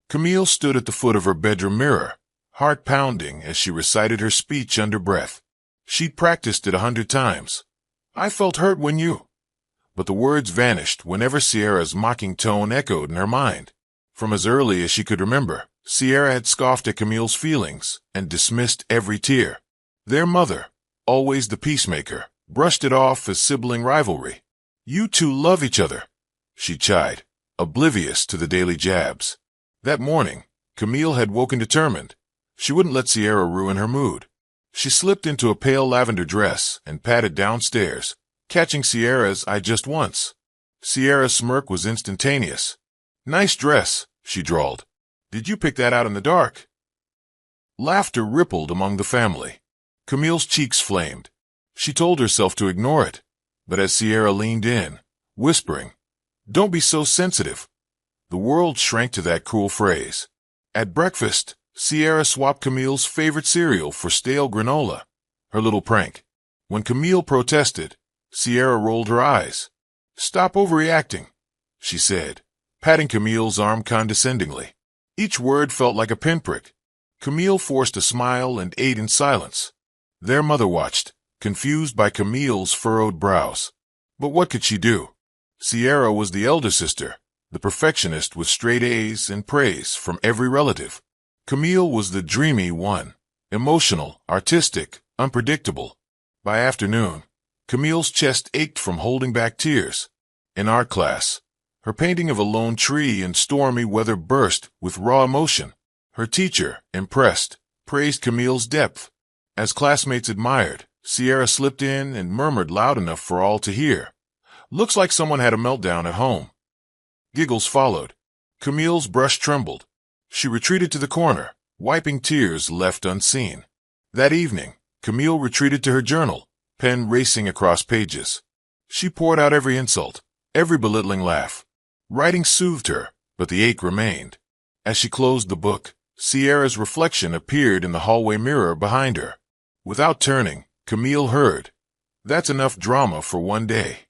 Camille stood at the foot of her bedroom mirror, heart pounding as she recited her speech under breath. She'd practiced it 100 times. I felt hurt when you... But the words vanished whenever Sierra's mocking tone echoed in her mind. From as early as she could remember, Sierra had scoffed at Camille's feelings and dismissed every tear. Their mother, always the peacemaker, brushed it off as sibling rivalry. You two love each other, she chided, oblivious to the daily jabs. That morning, Camille had woken determined. She wouldn't let Sierra ruin her mood. She slipped into a pale lavender dress and padded downstairs, catching Sierra's eye just once. Sierra's smirk was instantaneous. Nice dress, she drawled. Did you pick that out in the dark? Laughter rippled among the family. Camille's cheeks flamed. She told herself to ignore it, but as Sierra leaned in, whispering, "Don't be so sensitive," the world shrank to that cruel phrase. At breakfast, Sierra swapped Camille's favorite cereal for stale granola, her little prank. When Camille protested, Sierra rolled her eyes. "Stop overreacting," she said, patting Camille's arm condescendingly. Each word felt like a pinprick. Camille forced a smile and ate in silence. Their mother watched, confused by Camille's furrowed brows. But what could she do? Sierra was the elder sister, the perfectionist with straight A's and praise from every relative. Camille was the dreamy one, emotional, artistic, unpredictable. By afternoon, Camille's chest ached from holding back tears. In art class, her painting of a lone tree in stormy weather burst with raw emotion. Her teacher, impressed, praised Camille's depth. As classmates admired, Sierra slipped in and murmured loud enough for all to hear, "Looks like someone had a meltdown at home." Giggles followed. Camille's brush trembled. She retreated to the corner, wiping tears left unseen. That evening, Camille retreated to her journal, pen racing across pages. She poured out every insult, every belittling laugh. Writing soothed her, but the ache remained. As she closed the book, Sierra's reflection appeared in the hallway mirror behind her. Without turning, Camille heard, "That's enough drama for one day."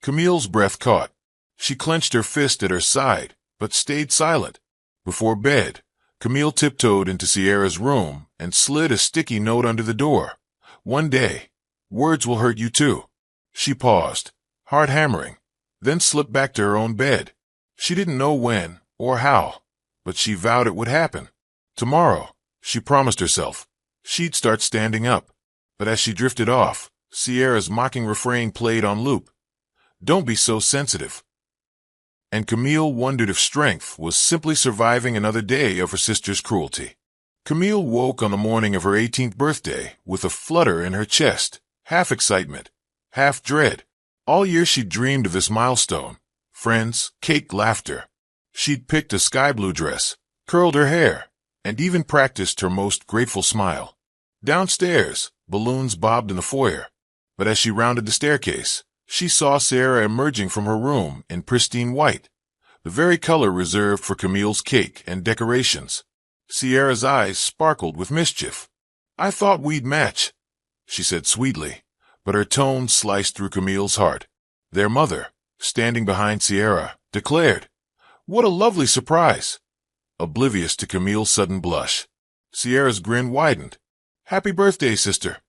Camille's breath caught. She clenched her fist at her side, but stayed silent. Before bed, Camille tiptoed into Sierra's room and slid a sticky note under the door. "One day, words will hurt you too." She paused, heart hammering, then slipped back to her own bed. She didn't know when or how, but she vowed it would happen. Tomorrow, she promised herself, she'd start standing up. But as she drifted off, Sierra's mocking refrain played on loop. "Don't be so sensitive." And Camille wondered if strength was simply surviving another day of her sister's cruelty. Camille woke on the morning of her 18th birthday with a flutter in her chest, half excitement, half dread. All year she'd dreamed of this milestone. Friends, cake, laughter. She'd picked a sky blue dress, curled her hair, and even practiced her most grateful smile. Downstairs, balloons bobbed in the foyer. But as she rounded the staircase, she saw Sierra emerging from her room in pristine white, the very color reserved for Camille's cake and decorations. Sierra's eyes sparkled with mischief. "I thought we'd match," she said sweetly, but her tone sliced through Camille's heart. Their mother, standing behind Sierra, declared, "What a lovely surprise!" Oblivious to Camille's sudden blush. Sierra's grin widened. "Happy birthday, sister,"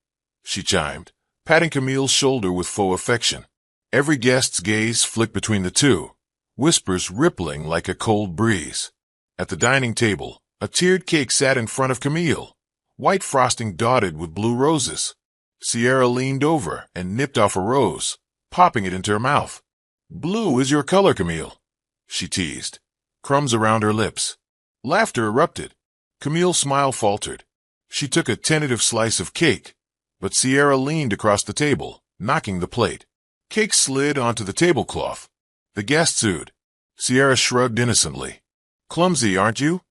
she chimed, patting Camille's shoulder with faux affection. Every guest's gaze flicked between the two, whispers rippling like a cold breeze. At the dining table, a tiered cake sat in front of Camille, white frosting dotted with blue roses. Sierra leaned over and nipped off a rose, popping it into her mouth. "Blue is your color, Camille," she teased, crumbs around her lips. Laughter erupted. Camille's smile faltered. She took a tentative slice of cake, but Sierra leaned across the table, knocking the plate. Cake slid onto the tablecloth. The guests sued. Sierra shrugged innocently. "Clumsy, aren't you?"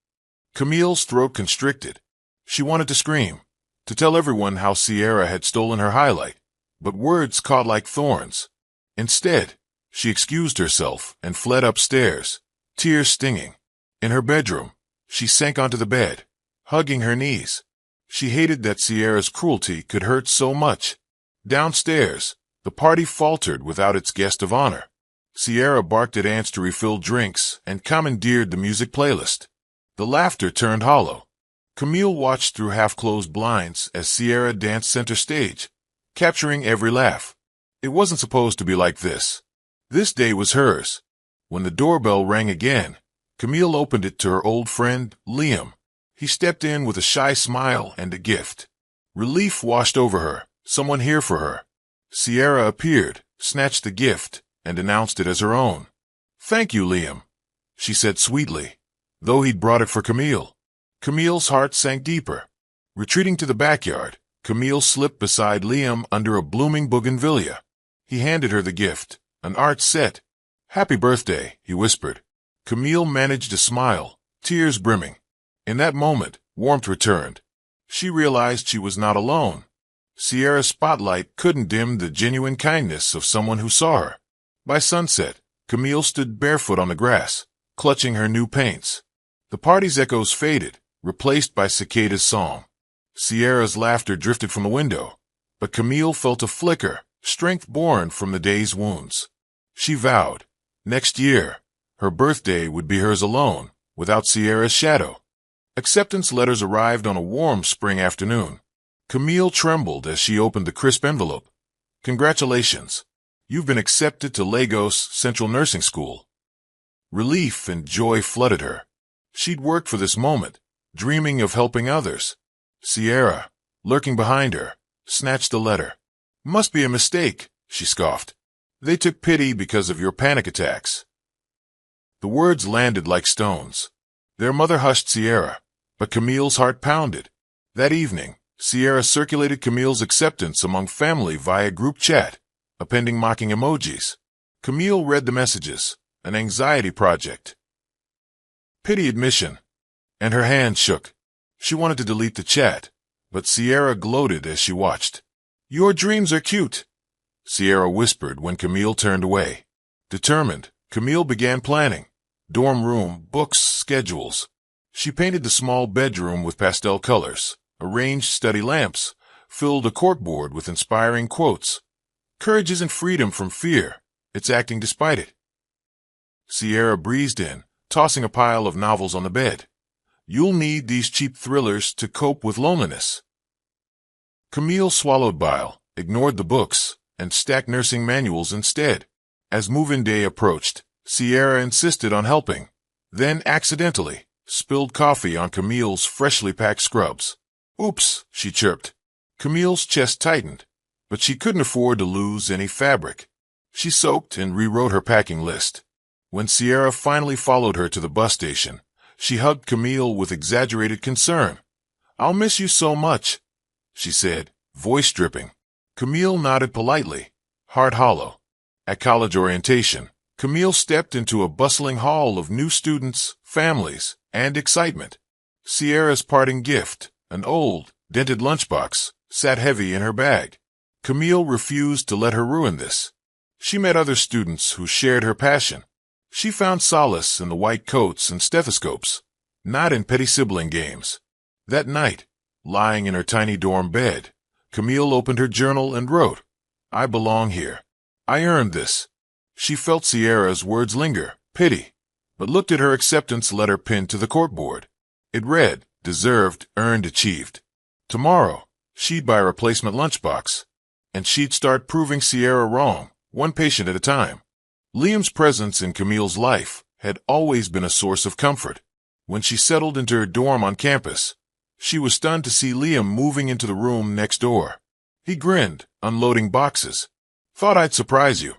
Camille's throat constricted. She wanted to scream, to tell everyone how Sierra had stolen her highlight, but words caught like thorns. Instead, she excused herself and fled upstairs, tears stinging. In her bedroom, she sank onto the bed, hugging her knees. She hated that Sierra's cruelty could hurt so much. Downstairs, the party faltered without its guest of honor. Sierra barked at aunts to refill drinks and commandeered the music playlist. The laughter turned hollow. Camille watched through half-closed blinds as Sierra danced center stage, capturing every laugh. It wasn't supposed to be like this. This day was hers. When the doorbell rang again, Camille opened it to her old friend, Liam. He stepped in with a shy smile and a gift. Relief washed over her. Someone here for her. Sierra appeared, snatched the gift, and announced it as her own. "Thank you, Liam," she said sweetly, though he'd brought it for Camille. Camille's heart sank deeper. Retreating to the backyard, Camille slipped beside Liam under a blooming bougainvillea. He handed her the gift, an art set. "Happy birthday," he whispered. Camille managed a smile, tears brimming. In that moment, warmth returned. She realized she was not alone. Sierra's spotlight couldn't dim the genuine kindness of someone who saw her. By sunset, Camille stood barefoot on the grass, clutching her new paints. The party's echoes faded, replaced by cicadas' song. Sierra's laughter drifted from the window, but Camille felt a flicker, strength born from the day's wounds. She vowed, next year, her birthday would be hers alone, without Sierra's shadow. Acceptance letters arrived on a warm spring afternoon. Camille trembled as she opened the crisp envelope. "Congratulations. You've been accepted to Lagos Central Nursing School." Relief and joy flooded her. She'd worked for this moment, dreaming of helping others. Sierra, lurking behind her, snatched the letter. "Must be a mistake," she scoffed. "They took pity because of your panic attacks." The words landed like stones. Their mother hushed Sierra, but Camille's heart pounded. That evening, Sierra circulated Camille's acceptance among family via group chat, appending mocking emojis. Camille read the messages, an anxiety project. Pity admission. And her hand shook. She wanted to delete the chat, but Sierra gloated as she watched. "Your dreams are cute," Sierra whispered when Camille turned away. Determined, Camille began planning. Dorm room, books, schedules. She painted the small bedroom with pastel colors, arranged study lamps, filled a corkboard with inspiring quotes. "Courage isn't freedom from fear, it's acting despite it." Sierra breezed in, tossing a pile of novels on the bed. "You'll need these cheap thrillers to cope with loneliness." Camille swallowed bile, ignored the books, and stacked nursing manuals instead. As move-in day approached, Sierra insisted on helping, then accidentally spilled coffee on Camille's freshly packed scrubs. "Oops," she chirped. Camille's chest tightened, but she couldn't afford to lose any fabric. She soaked and rewrote her packing list. When Sierra finally followed her to the bus station, she hugged Camille with exaggerated concern. "I'll miss you so much," she said, voice dripping. Camille nodded politely, heart hollow. At college orientation, Camille stepped into a bustling hall of new students, families, and excitement. Sierra's parting gift, an old, dented lunchbox, sat heavy in her bag. Camille refused to let her ruin this. She met other students who shared her passion. She found solace in the white coats and stethoscopes, not in petty sibling games. That night, lying in her tiny dorm bed, Camille opened her journal and wrote, "I belong here. I earned this." She felt Sierra's words linger, pity, but looked at her acceptance letter pinned to the corkboard. It read, "Deserved, earned, achieved." Tomorrow, she'd buy a replacement lunchbox, and she'd start proving Sierra wrong, one patient at a time. Liam's presence in Camille's life had always been a source of comfort. When she settled into her dorm on campus, she was stunned to see Liam moving into the room next door. He grinned, unloading boxes. "Thought I'd surprise you,"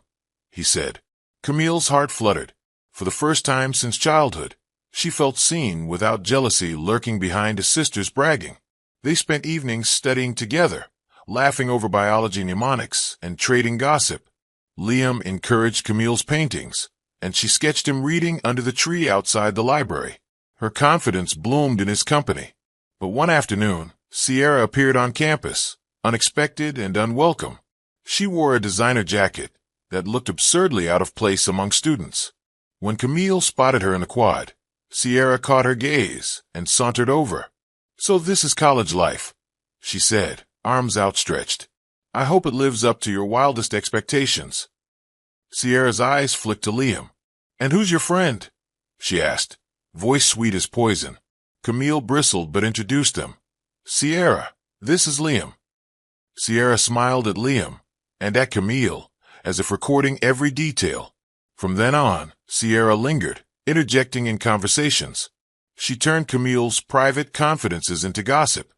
he said. Camille's heart fluttered. For the first time since childhood, she felt seen without jealousy lurking behind a sister's bragging. They spent evenings studying together, laughing over biology mnemonics and trading gossip. Liam encouraged Camille's paintings, and she sketched him reading under the tree outside the library. Her confidence bloomed in his company. But one afternoon, Sierra appeared on campus, unexpected and unwelcome. She wore a designer jacket that looked absurdly out of place among students. When Camille spotted her in the quad, Sierra caught her gaze and sauntered over. "So this is college life," she said, arms outstretched. "I hope it lives up to your wildest expectations." Sierra's eyes flicked to Liam. "And who's your friend?" she asked, voice sweet as poison. Camille bristled but introduced him. Sierra, this is Liam. Sierra smiled at Liam, and at Camille, as if recording every detail. From then on, Sierra lingered, interjecting in conversations. She turned Camille's private confidences into gossip.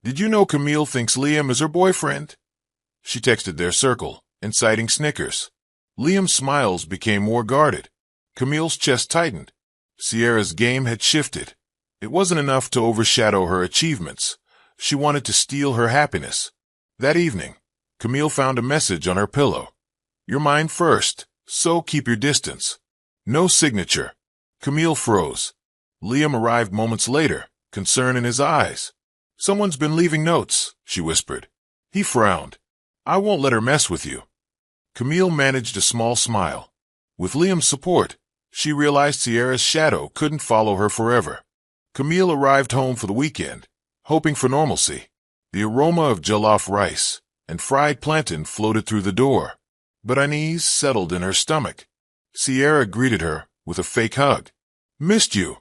Did you know Camille thinks Liam is her boyfriend? She texted their circle, inciting snickers. Liam's smiles became more guarded. Camille's chest tightened. Sierra's game had shifted. It wasn't enough to overshadow her achievements. She wanted to steal her happiness. That evening, Camille found a message on her pillow. You're mine first, so keep your distance. No signature. Camille froze. Liam arrived moments later, concern in his eyes. Someone's been leaving notes, she whispered. He frowned. I won't let her mess with you. Camille managed a small smile. With Liam's support, she realized Sierra's shadow couldn't follow her forever. Camille arrived home for the weekend, hoping for normalcy. The aroma of jollof rice and fried plantain floated through the door, but unease settled in her stomach. Sierra greeted her with a fake hug. Missed you,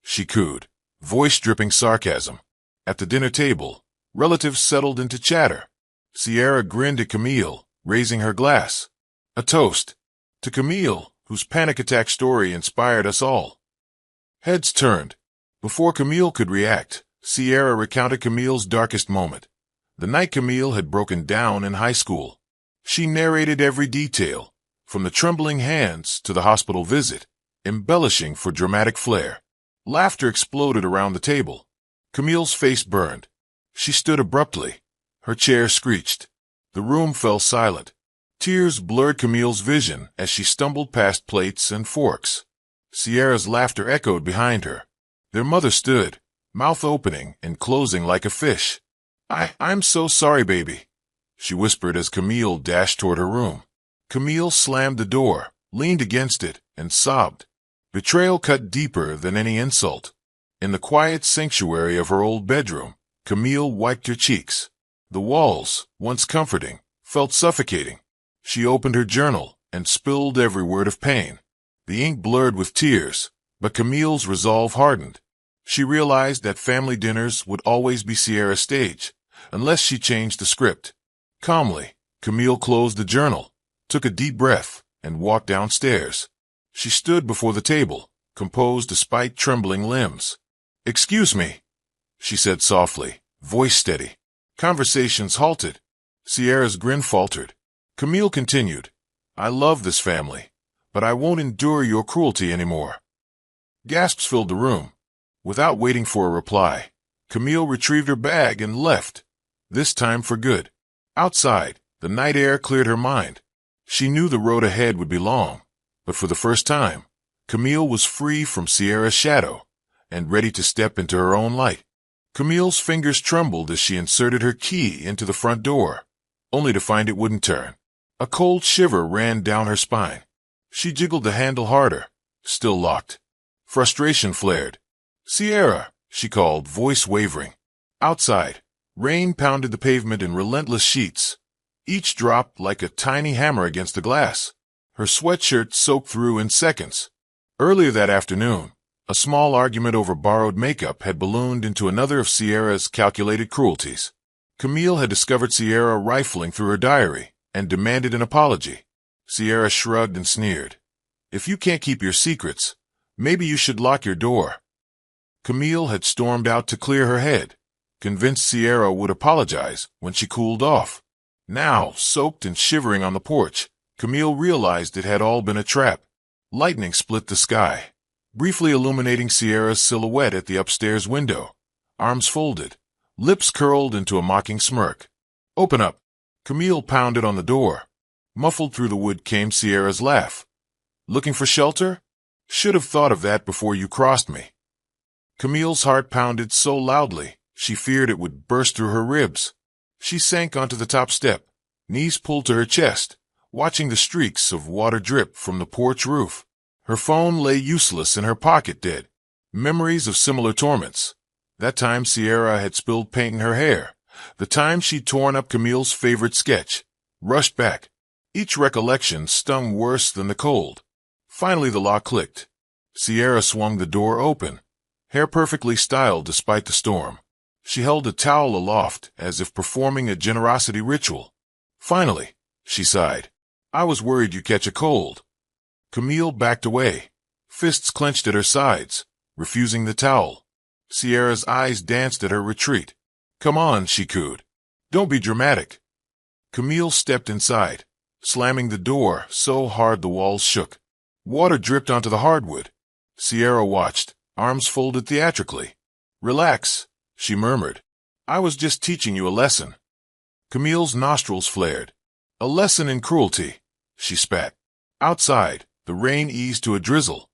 she cooed, voice dripping sarcasm. At the dinner table, relatives settled into chatter. Sierra grinned at Camille, raising her glass. A toast to Camille, whose panic attack story inspired us all. Heads turned. Before Camille could react, Sierra recounted Camille's darkest moment. The night Camille had broken down in high school. She narrated every detail, from the trembling hands to the hospital visit, embellishing for dramatic flair. Laughter exploded around the table. Camille's face burned. She stood abruptly. Her chair screeched. The room fell silent. Tears blurred Camille's vision as she stumbled past plates and forks. Sierra's laughter echoed behind her. Their mother stood, mouth opening and closing like a fish. I'm so sorry, baby, she whispered as Camille dashed toward her room. Camille slammed the door, leaned against it, and sobbed. Betrayal cut deeper than any insult. In the quiet sanctuary of her old bedroom, Camille wiped her cheeks. The walls, once comforting, felt suffocating. She opened her journal and spilled every word of pain. The ink blurred with tears, but Camille's resolve hardened. She realized that family dinners would always be Sierra's stage, unless she changed the script. Calmly, Camille closed the journal, took a deep breath, and walked downstairs. She stood before the table, composed despite trembling limbs. Excuse me, she said softly, voice steady. Conversations halted. Sierra's grin faltered. Camille continued, I love this family, but I won't endure your cruelty anymore. Gasps filled the room. Without waiting for a reply, Camille retrieved her bag and left, this time for good. Outside, the night air cleared her mind. She knew the road ahead would be long, but for the first time, Camille was free from Sierra's shadow and ready to step into her own light. Camille's fingers trembled as she inserted her key into the front door, only to find it wouldn't turn. A cold shiver ran down her spine. She jiggled the handle harder, still locked. Frustration flared. Sierra, she called, voice wavering. Outside, rain pounded the pavement in relentless sheets, each drop like a tiny hammer against the glass. Her sweatshirt soaked through in seconds. Earlier that afternoon, a small argument over borrowed makeup had ballooned into another of Sierra's calculated cruelties. Camille had discovered Sierra rifling through her diary and demanded an apology. Sierra shrugged and sneered. If you can't keep your secrets, maybe you should lock your door. Camille had stormed out to clear her head, convinced Sierra would apologize when she cooled off. Now, soaked and shivering on the porch, Camille realized it had all been a trap. Lightning split the sky, briefly illuminating Sierra's silhouette at the upstairs window. Arms folded, lips curled into a mocking smirk. Open up. Camille pounded on the door. Muffled through the wood came Sierra's laugh. Looking for shelter? Should have thought of that before you crossed me. Camille's heart pounded so loudly, she feared it would burst through her ribs. She sank onto the top step, knees pulled to her chest, watching the streaks of water drip from the porch roof. Her phone lay useless in her pocket, dead. Memories of similar torments. That time Sierra had spilled paint in her hair. The time she'd torn up Camille's favorite sketch. Rushed back. Each recollection stung worse than the cold. Finally the lock clicked. Sierra swung the door open. hair perfectly styled despite the storm. She held a towel aloft as if performing a generosity ritual. Finally, she sighed. I was worried you'd catch a cold. Camille backed away, fists clenched at her sides, refusing the towel. Sierra's eyes danced at her retreat. Come on, she cooed. Don't be dramatic. Camille stepped inside, slamming the door so hard the walls shook. Water dripped onto the hardwood. Sierra watched, arms folded theatrically. Relax, she murmured. I was just teaching you a lesson. Camille's nostrils flared. A lesson in cruelty, she spat. Outside, the rain eased to a drizzle.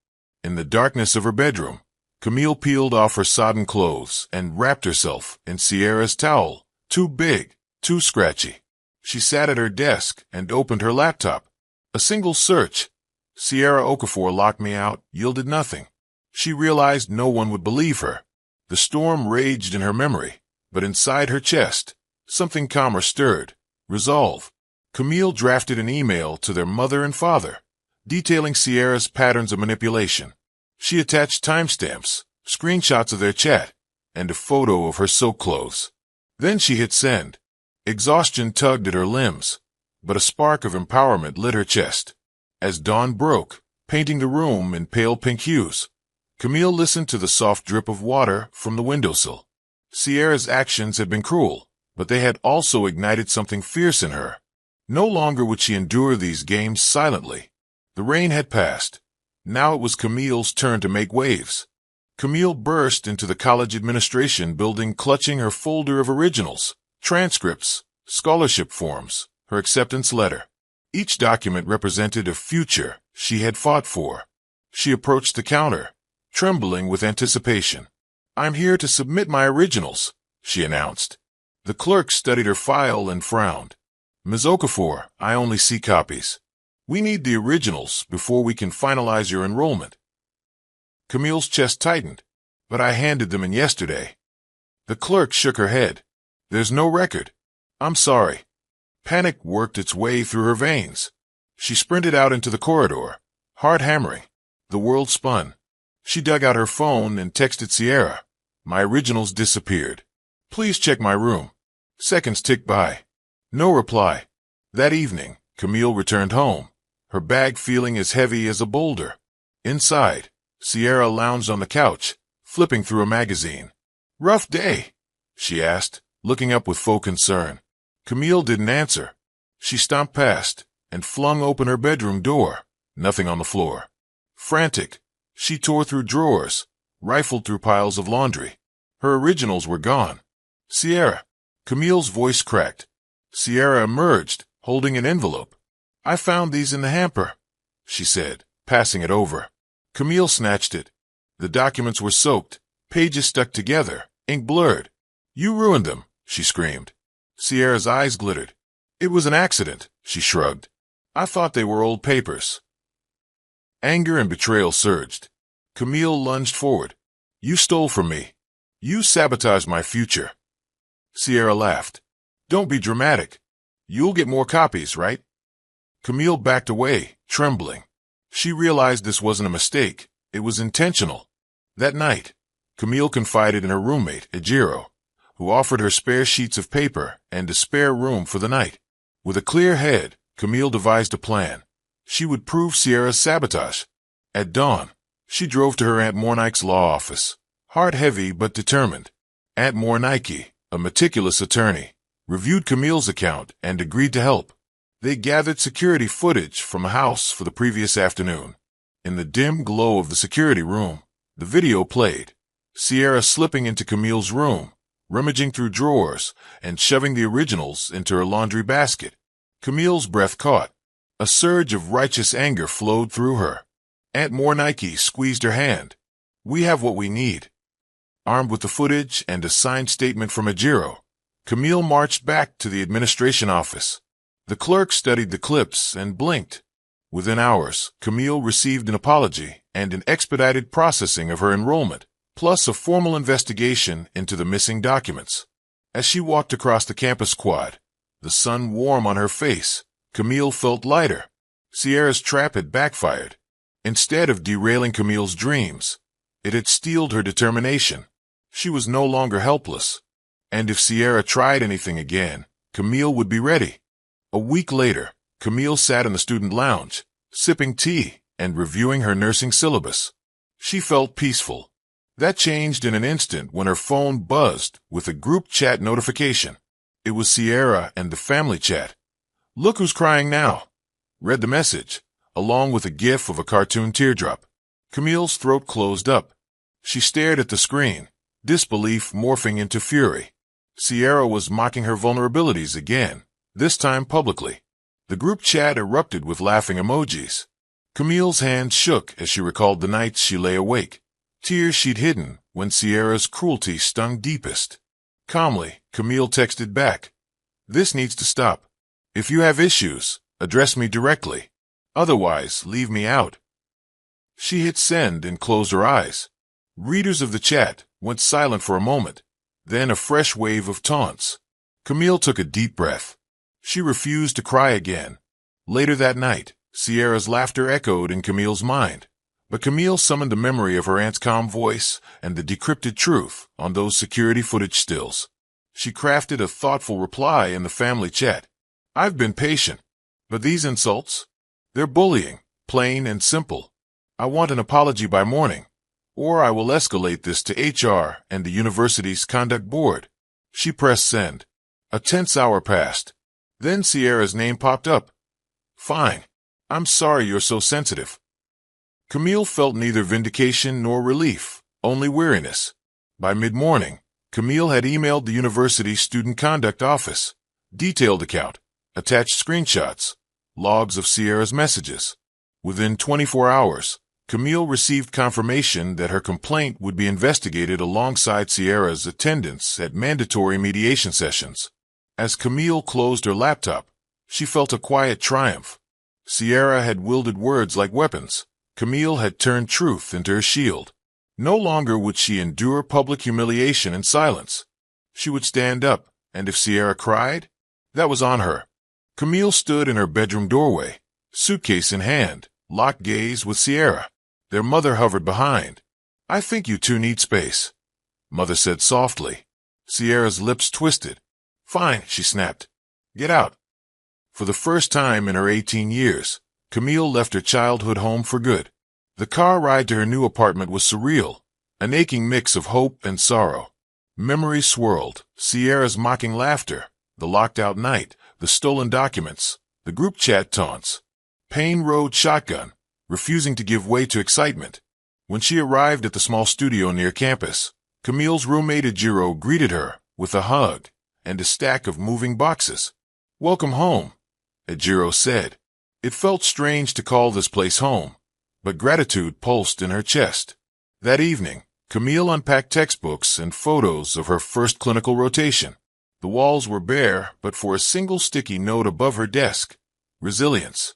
In the darkness of her bedroom, Camille peeled off her sodden clothes and wrapped herself in Sierra's towel, too big, too scratchy. She sat at her desk and opened her laptop. A single search. Sierra Okafor locked me out, yielded nothing. She realized no one would believe her. The storm raged in her memory, but inside her chest, something calmer stirred. Resolve. Camille drafted an email to their mother and father, detailing Sierra's patterns of manipulation. She attached timestamps, screenshots of their chat, and a photo of her soaked clothes. Then she hit send. Exhaustion tugged at her limbs, but a spark of empowerment lit her chest. As dawn broke, painting the room in pale pink hues, Camille listened to the soft drip of water from the windowsill. Sierra's actions had been cruel, but they had also ignited something fierce in her. No longer would she endure these games silently. The rain had passed. Now it was Camille's turn to make waves. Camille burst into the college administration building clutching her folder of originals, transcripts, scholarship forms, her acceptance letter. Each document represented a future she had fought for. She approached the counter, trembling with anticipation. I'm here to submit my originals, she announced. The clerk studied her file and frowned. Ms. Okafor, I only see copies. We need the originals before we can finalize your enrollment. Camille's chest tightened, but I handed them in yesterday. The clerk shook her head. There's no record. I'm sorry. Panic worked its way through her veins. She sprinted out into the corridor, heart hammering. The world spun. She dug out her phone and texted Sierra. My originals disappeared. Please check my room. Seconds ticked by. No reply. That evening, Camille returned home, her bag feeling as heavy as a boulder. Inside, Sierra lounged on the couch, flipping through a magazine. Rough day? She asked, looking up with faux concern. Camille didn't answer. She stomped past and flung open her bedroom door. Nothing on the floor. Frantic, she tore through drawers, rifled through piles of laundry. Her originals were gone. Sierra. Camille's voice cracked. Sierra emerged, holding an envelope. I found these in the hamper, she said, passing it over. Camille snatched it. The documents were soaked, pages stuck together, ink blurred. You ruined them, she screamed. Sierra's eyes glittered. It was an accident, she shrugged. I thought they were old papers. Anger and betrayal surged. Camille lunged forward. You stole from me. You sabotaged my future. Sierra laughed. Don't be dramatic. You'll get more copies, right? Camille backed away, trembling. She realized this wasn't a mistake. It was intentional. That night, Camille confided in her roommate, Ejiro, who offered her spare sheets of paper and a spare room for the night. With a clear head, Camille devised a plan. She would prove Sierra's sabotage. At dawn, she drove to her Aunt Mornike's law office, heart heavy but determined. Aunt Mornike, a meticulous attorney, reviewed Camille's account and agreed to help. They gathered security footage from a house for the previous afternoon. In the dim glow of the security room, the video played. Sierra slipping into Camille's room, rummaging through drawers, and shoving the originals into her laundry basket. Camille's breath caught. A surge of righteous anger flowed through her. Aunt Mornike squeezed her hand. We have what we need. Armed with the footage and a signed statement from Ejiro, Camille marched back to the administration office. The clerk studied the clips and blinked. Within hours, Camille received an apology and an expedited processing of her enrollment, plus a formal investigation into the missing documents. As she walked across the campus quad, the sun warm on her face, Camille felt lighter. Sierra's trap had backfired. Instead of derailing Camille's dreams, It had steeled her determination. She was no longer helpless. And if Sierra tried anything again, Camille would be ready. A week later, Camille sat in the student lounge, sipping tea and reviewing her nursing syllabus. She felt peaceful. That changed in an instant when her phone buzzed with a group chat notification. It was Sierra and the family chat. "Look who's crying now," read the message, along with a gif of a cartoon teardrop. Camille's throat closed up. She stared at the screen, disbelief morphing into fury. Sierra was mocking her vulnerabilities again, this time publicly. The group chat erupted with laughing emojis. Camille's hand shook as she recalled the nights she lay awake, tears she'd hidden when Sierra's cruelty stung deepest. Calmly, Camille texted back, "This needs to stop. If you have issues, address me directly. Otherwise, leave me out." She hit send and closed her eyes. Readers of the chat went silent for a moment, then a fresh wave of taunts. Camille took a deep breath. She refused to cry again. Later that night, Sierra's laughter echoed in Camille's mind, but Camille summoned the memory of her aunt's calm voice and the decrypted truth on those security footage stills. She crafted a thoughtful reply in the family chat. "I've been patient, but these insults? They're bullying, plain and simple. I want an apology by morning, or I will escalate this to HR and the university's conduct board." She pressed send. A tense hour passed. Then Sierra's name popped up. "Fine. I'm sorry you're so sensitive." Camille felt neither vindication nor relief, only weariness. By mid-morning, Camille had emailed the university's student conduct office. Detailed account, attached screenshots, logs of Sierra's messages. Within 24 hours, Camille received confirmation that her complaint would be investigated alongside Sierra's attendance at mandatory mediation sessions. As Camille closed her laptop, she felt a quiet triumph. Sierra had wielded words like weapons. Camille had turned truth into her shield. No longer would she endure public humiliation in silence. She would stand up, and if Sierra cried, that was on her. Camille stood in her bedroom doorway, suitcase in hand, locked gaze with Sierra. Their mother hovered behind. "I think you two need space," Mother said softly. Sierra's lips twisted. "Fine," she snapped. "Get out." For the first time in her 18 years, Camille left her childhood home for good. The car ride to her new apartment was surreal, an aching mix of hope and sorrow. Memories swirled, Sierra's mocking laughter, the locked-out night, the stolen documents, the group chat taunts. Pain rode shotgun, refusing to give way to excitement. When she arrived at the small studio near campus, Camille's roommate Ejiro greeted her with a hug and a stack of moving boxes. "Welcome home," Ejiro said. It felt strange to call this place home, but gratitude pulsed in her chest. That evening, Camille unpacked textbooks and photos of her first clinical rotation. The walls were bare, but for a single sticky note above her desk, resilience.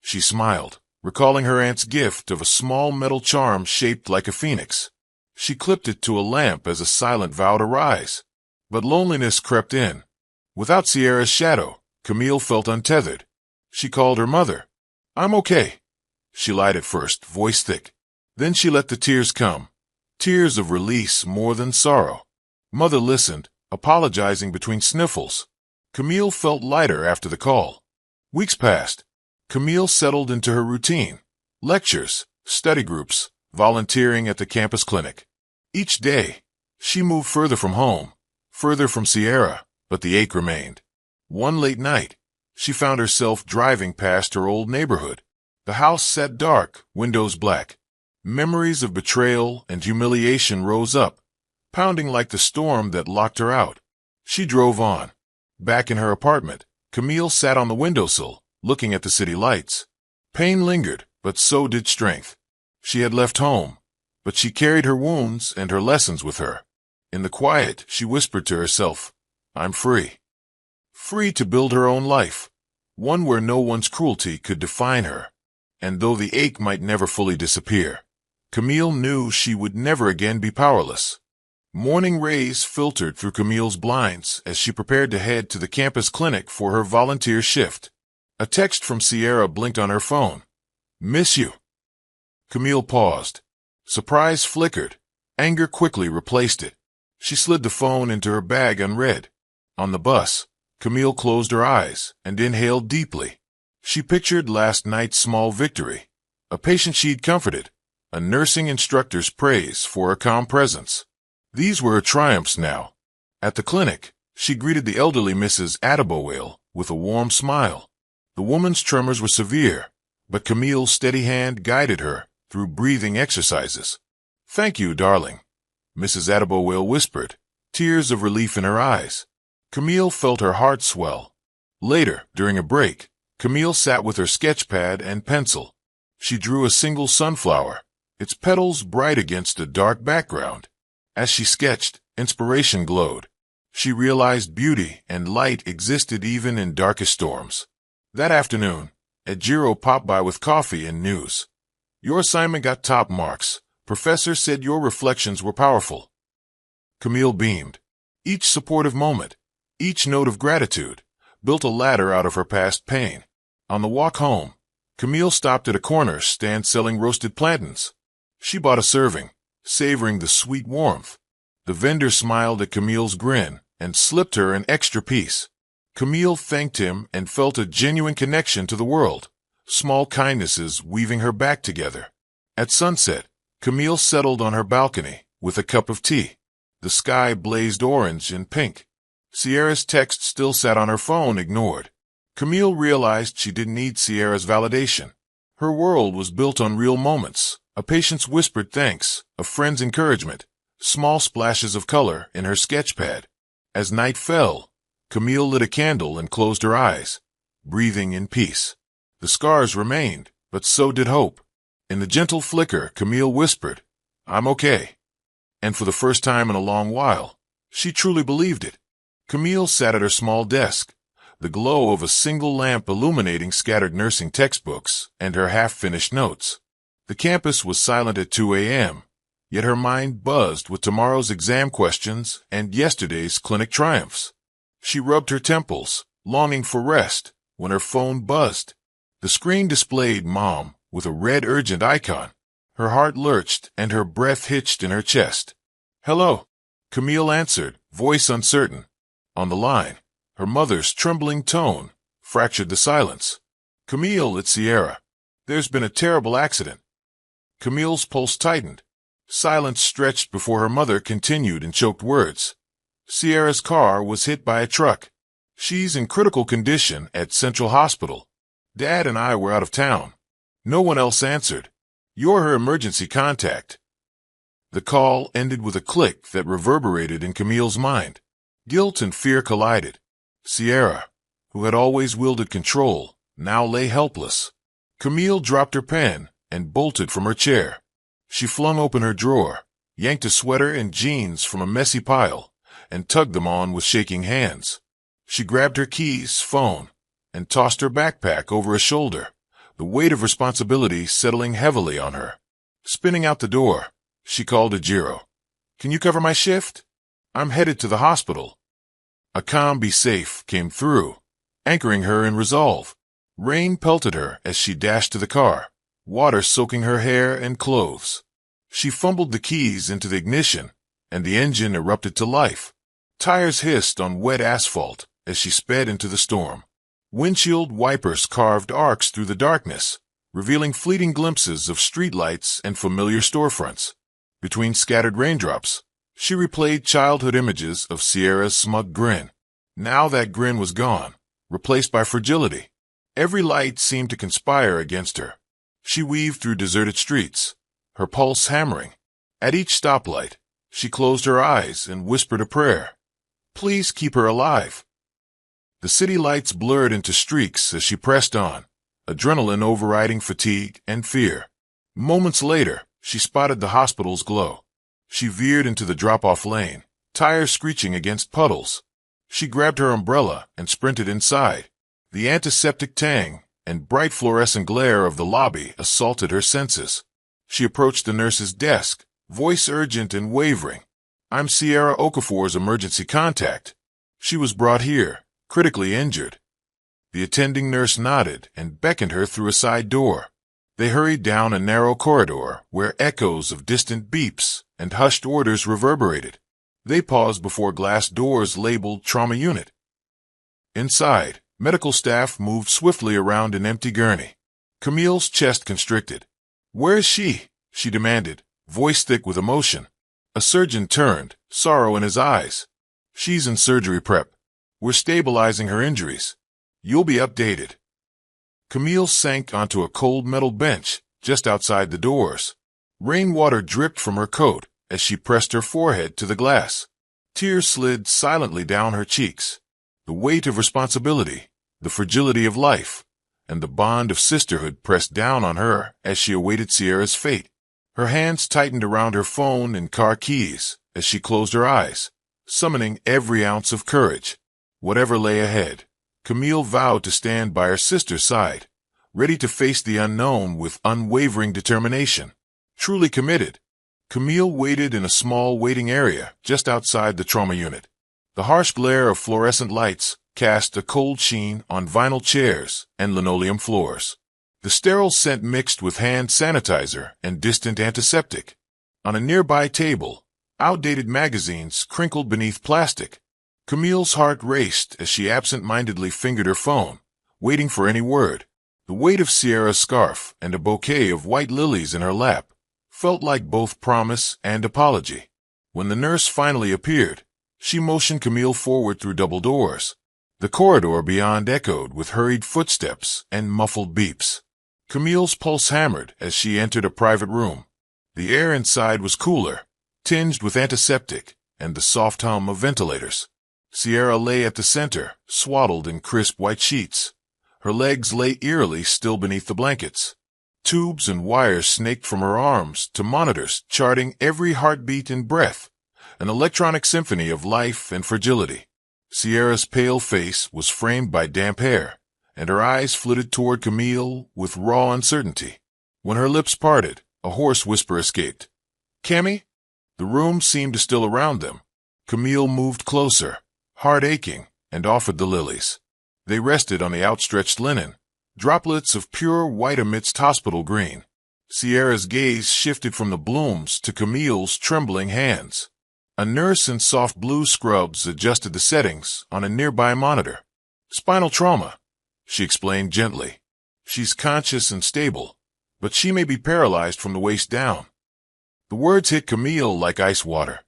She smiled, recalling her aunt's gift of a small metal charm shaped like a phoenix. She clipped it to a lamp as a silent vow to rise. But loneliness crept in. Without Sierra's shadow, Camille felt untethered. She called her mother. "I'm okay," she lied at first, voice thick. Then she let the tears come. Tears of release more than sorrow. Mother listened, apologizing between sniffles. Camille felt lighter after the call. Weeks passed. Camille settled into her routine. Lectures, study groups, volunteering at the campus clinic. Each day, she moved further from home, further from Sierra, but the ache remained. One late night, she found herself driving past her old neighborhood. The house sat dark, windows black. Memories of betrayal and humiliation rose up, pounding like the storm that locked her out. She drove on. Back in her apartment, Camille sat on the windowsill, looking at the city lights. Pain lingered, but so did strength. She had left home, but she carried her wounds and her lessons with her. In the quiet, she whispered to herself, "I'm free." Free to build her own life, one where no one's cruelty could define her. And though the ache might never fully disappear, Camille knew she would never again be powerless. Morning rays filtered through Camille's blinds as she prepared to head to the campus clinic for her volunteer shift. A text from Sierra blinked on her phone. "Miss you." Camille paused. Surprise flickered. Anger quickly replaced it. She slid the phone into her bag unread. On the bus, Camille closed her eyes and inhaled deeply. She pictured last night's small victory, a patient she'd comforted, a nursing instructor's praise for her calm presence. These were her triumphs now. At the clinic, she greeted the elderly Mrs. Adebayo with a warm smile. The woman's tremors were severe, but Camille's steady hand guided her through breathing exercises. "Thank you, darling," Mrs. Adebayo whispered, tears of relief in her eyes. Camille felt her heart swell. Later, during a break, Camille sat with her sketch pad and pencil. She drew a single sunflower, its petals bright against a dark background. As she sketched, inspiration glowed. She realized beauty and light existed even in darkest storms. That afternoon, Ejiro popped by with coffee and news. "Your assignment got top marks. Professor said your reflections were powerful." Camille beamed. Each supportive moment, each note of gratitude, built a ladder out of her past pain. On the walk home, Camille stopped at a corner stand selling roasted plantains. She bought a serving, savoring the sweet warmth. The vendor smiled at Camille's grin and slipped her an extra piece. Camille thanked him and felt a genuine connection to the world, small kindnesses weaving her back together. At sunset, Camille settled on her balcony with a cup of tea. The sky blazed orange and pink. Sierra's text still sat on her phone, ignored. Camille realized she didn't need Sierra's validation. Her world was built on real moments, a patient's whispered thanks, a friend's encouragement, small splashes of color in her sketchpad. As night fell, Camille lit a candle and closed her eyes, breathing in peace. The scars remained, but so did hope. In the gentle flicker, Camille whispered, "I'm okay." And for the first time in a long while, she truly believed it. Camille sat at her small desk, the glow of a single lamp illuminating scattered nursing textbooks and her half-finished notes. The campus was silent at 2 a.m., yet her mind buzzed with tomorrow's exam questions and yesterday's clinic triumphs. She rubbed her temples, longing for rest, when her phone buzzed. The screen displayed Mom with a red urgent icon. Her heart lurched and her breath hitched in her chest. "Hello," Camille answered, voice uncertain. On the line, her mother's trembling tone fractured the silence. "Camille, it's Sierra. There's been a terrible accident." Camille's pulse tightened. Silence stretched before her mother continued in choked words. "Sierra's car was hit by a truck. She's in critical condition at Central Hospital. Dad and I were out of town." No one else answered. "You're her emergency contact." The call ended with a click that reverberated in Camille's mind. Guilt and fear collided. Sierra, who had always wielded control, now lay helpless. Camille dropped her pen and bolted from her chair. She flung open her drawer, yanked a sweater and jeans from a messy pile, and tugged them on with shaking hands. She grabbed her keys, phone, and tossed her backpack over a shoulder, the weight of responsibility settling heavily on her. Spinning out the door, she called Ejiro. "Can you cover my shift? I'm headed to the hospital." A calm "be safe" came through, anchoring her in resolve. Rain pelted her as she dashed to the car, water soaking her hair and clothes. She fumbled the keys into the ignition, and the engine erupted to life. Tires hissed on wet asphalt as she sped into the storm. Windshield wipers carved arcs through the darkness, revealing fleeting glimpses of streetlights and familiar storefronts. Between scattered raindrops, she replayed childhood images of Sierra's smug grin. Now that grin was gone, replaced by fragility. Every light seemed to conspire against her. She weaved through deserted streets, her pulse hammering. At each stoplight, she closed her eyes and whispered a prayer. Please keep her alive. The city lights blurred into streaks as she pressed on, adrenaline overriding fatigue and fear. Moments later, she spotted the hospital's glow. She veered into the drop-off lane, tires screeching against puddles. She grabbed her umbrella and sprinted inside. The antiseptic tang and bright fluorescent glare of the lobby assaulted her senses. She approached the nurse's desk, voice urgent and wavering. "I'm Sierra Okafor's emergency contact. She was brought here, critically injured." The attending nurse nodded and beckoned her through a side door. They hurried down a narrow corridor where echoes of distant beeps and hushed orders reverberated. They paused before glass doors labeled Trauma Unit. Inside, medical staff moved swiftly around an empty gurney. Camille's chest constricted. "Where is she?" she demanded, voice thick with emotion. A surgeon turned, sorrow in his eyes. "She's in surgery prep. We're stabilizing her injuries. You'll be updated." Camille sank onto a cold metal bench just outside the doors. Rainwater dripped from her coat as she pressed her forehead to the glass. Tears slid silently down her cheeks. The weight of responsibility, the fragility of life, and the bond of sisterhood pressed down on her as she awaited Sierra's fate. Her hands tightened around her phone and car keys as she closed her eyes, summoning every ounce of courage. Whatever lay ahead, Camille vowed to stand by her sister's side, ready to face the unknown with unwavering determination. Truly committed, Camille waited in a small waiting area just outside the trauma unit. The harsh glare of fluorescent lights cast a cold sheen on vinyl chairs and linoleum floors. The sterile scent mixed with hand sanitizer and distant antiseptic. On a nearby table, outdated magazines crinkled beneath plastic. Camille's heart raced as she absent-mindedly fingered her phone, waiting for any word. The weight of Sierra's scarf and a bouquet of white lilies in her lap felt like both promise and apology. When the nurse finally appeared, she motioned Camille forward through double doors. The corridor beyond echoed with hurried footsteps and muffled beeps. Camille's pulse hammered as she entered a private room. The air inside was cooler, tinged with antiseptic and the soft hum of ventilators. Sierra lay at the center, swaddled in crisp white sheets. Her legs lay eerily still beneath the blankets. Tubes and wires snaked from her arms to monitors charting every heartbeat and breath, an electronic symphony of life and fragility. Sierra's pale face was framed by damp hair, and her eyes flitted toward Camille with raw uncertainty. When her lips parted, a hoarse whisper escaped. "Cammy?" The room seemed to still around them. Camille moved closer, heart aching, and offered the lilies. They rested on the outstretched linen, droplets of pure white amidst hospital green. Sierra's gaze shifted from the blooms to Camille's trembling hands. A nurse in soft blue scrubs adjusted the settings on a nearby monitor. "Spinal trauma," she explained gently. "She's conscious and stable, but she may be paralyzed from the waist down." The words hit Camille like ice water.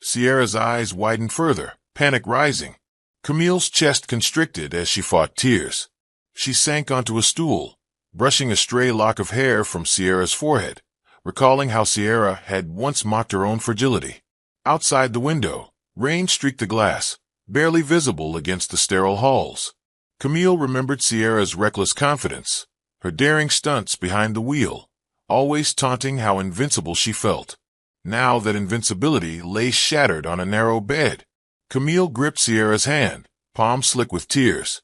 Sierra's eyes widened further, panic rising. Camille's chest constricted as she fought tears. She sank onto a stool, brushing a stray lock of hair from Sierra's forehead, recalling how Sierra had once mocked her own fragility. Outside the window, rain streaked the glass, barely visible against the sterile halls. Camille remembered Sierra's reckless confidence, her daring stunts behind the wheel, always taunting how invincible she felt. Now that invincibility lay shattered on a narrow bed, Camille gripped Sierra's hand, palm slick with tears.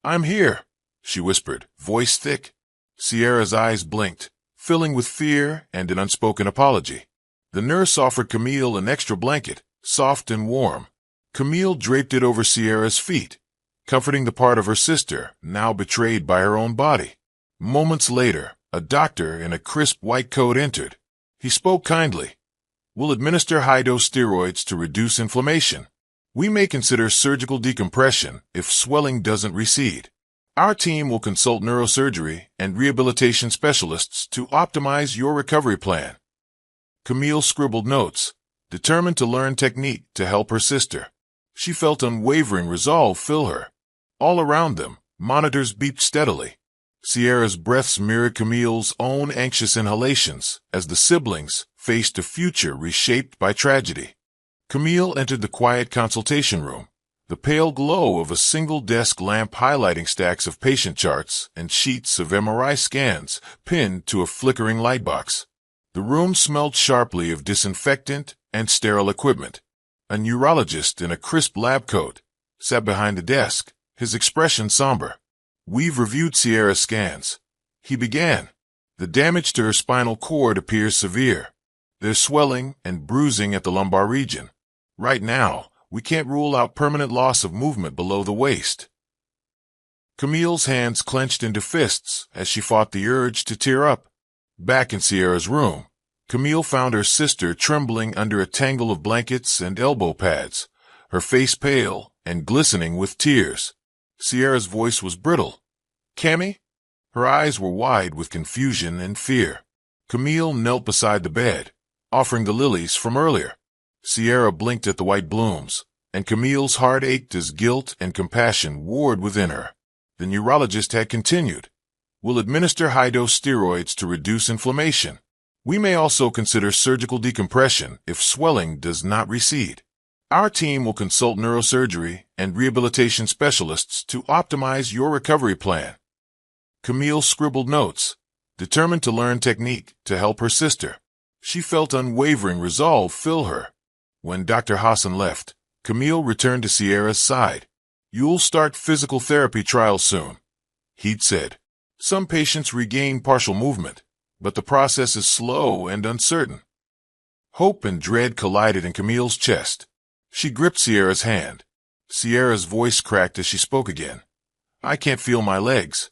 "I'm here," she whispered, voice thick. Sierra's eyes blinked, filling with fear and an unspoken apology. The nurse offered Camille an extra blanket, soft and warm. Camille draped it over Sierra's feet, comforting the part of her sister now betrayed by her own body. Moments later, a doctor in a crisp white coat entered. He spoke kindly. "We'll administer high-dose steroids to reduce inflammation. We may consider surgical decompression if swelling doesn't recede. Our team will consult neurosurgery and rehabilitation specialists to optimize your recovery plan." Camille scribbled notes, determined to learn technique to help her sister. She felt unwavering resolve fill her. All around them, monitors beeped steadily. Sierra's breaths mirrored Camille's own anxious inhalations as the siblings faced a future reshaped by tragedy. Camille entered the quiet consultation room, the pale glow of a single-desk lamp highlighting stacks of patient charts and sheets of MRI scans pinned to a flickering lightbox. The room smelled sharply of disinfectant and sterile equipment. A neurologist in a crisp lab coat sat behind the desk, his expression somber. "We've reviewed Sierra's scans," he began. "The damage to her spinal cord appears severe. There's swelling and bruising at the lumbar region. Right now, we can't rule out permanent loss of movement below the waist." Camille's hands clenched into fists as she fought the urge to tear up. Back in Sierra's room, Camille found her sister trembling under a tangle of blankets and elbow pads, her face pale and glistening with tears. Sierra's voice was brittle. "Cammy?" Her eyes were wide with confusion and fear. Camille knelt beside the bed, offering the lilies from earlier. Sierra blinked at the white blooms, and Camille's heart ached as guilt and compassion warred within her. The neurologist had continued. "We'll administer high-dose steroids to reduce inflammation. We may also consider surgical decompression if swelling does not recede. Our team will consult neurosurgery and rehabilitation specialists to optimize your recovery plan." Camille scribbled notes, determined to learn technique to help her sister. She felt unwavering resolve fill her. When Dr. Hassan left, Camille returned to Sierra's side. "You'll start physical therapy trials soon," he'd said. "Some patients regain partial movement, but the process is slow and uncertain." Hope and dread collided in Camille's chest. She gripped Sierra's hand. Sierra's voice cracked as she spoke again. "I can't feel my legs."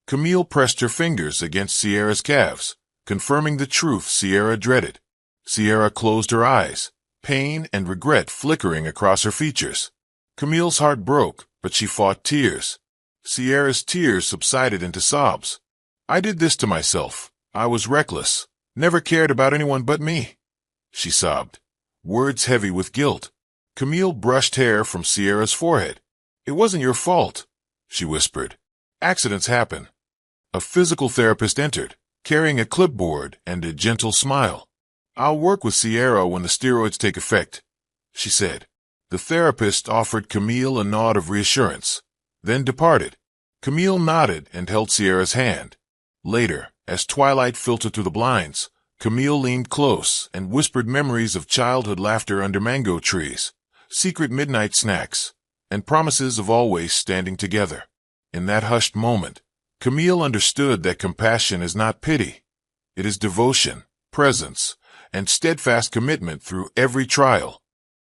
Camille pressed her fingers against Sierra's calves, confirming the truth Sierra dreaded. Sierra closed her eyes, pain and regret flickering across her features. Camille's heart broke, but she fought tears. Sierra's tears subsided into sobs. "I did this to myself. I was reckless, never cared about anyone but me," she sobbed, words heavy with guilt. Camille brushed hair from Sierra's forehead. "It wasn't your fault," she whispered. "Accidents happen." A physical therapist entered, carrying a clipboard and a gentle smile. "I'll work with Sierra when the steroids take effect," she said. The therapist offered Camille a nod of reassurance, then departed. Camille nodded and held Sierra's hand. Later, as twilight filtered through the blinds, Camille leaned close and whispered memories of childhood laughter under mango trees, secret midnight snacks, and promises of always standing together. In that hushed moment, Camille understood that compassion is not pity. It is devotion, presence, and steadfast commitment through every trial.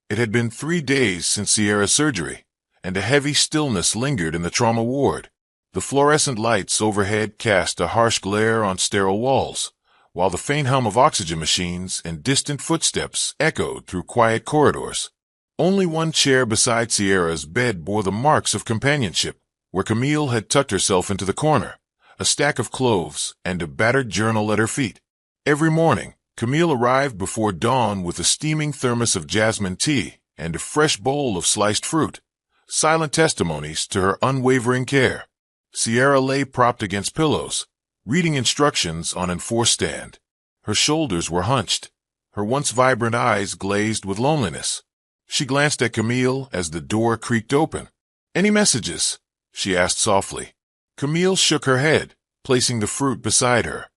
It had been 3 days since Sierra's surgery, and a heavy stillness lingered in the trauma ward. The fluorescent lights overhead cast a harsh glare on sterile walls, while the faint hum of oxygen machines and distant footsteps echoed through quiet corridors. Only one chair beside Sierra's bed bore the marks of companionship, where Camille had tucked herself into the corner, a stack of cloves and a battered journal at her feet. Every morning, Camille arrived before dawn with a steaming thermos of jasmine tea and a fresh bowl of sliced fruit, silent testimonies to her unwavering care. Sierra lay propped against pillows, reading instructions on an enforced stand. Her shoulders were hunched, her once vibrant eyes glazed with loneliness. She glanced at Camille as the door creaked open. "Any messages?" she asked softly. Camille shook her head, placing the fruit beside her.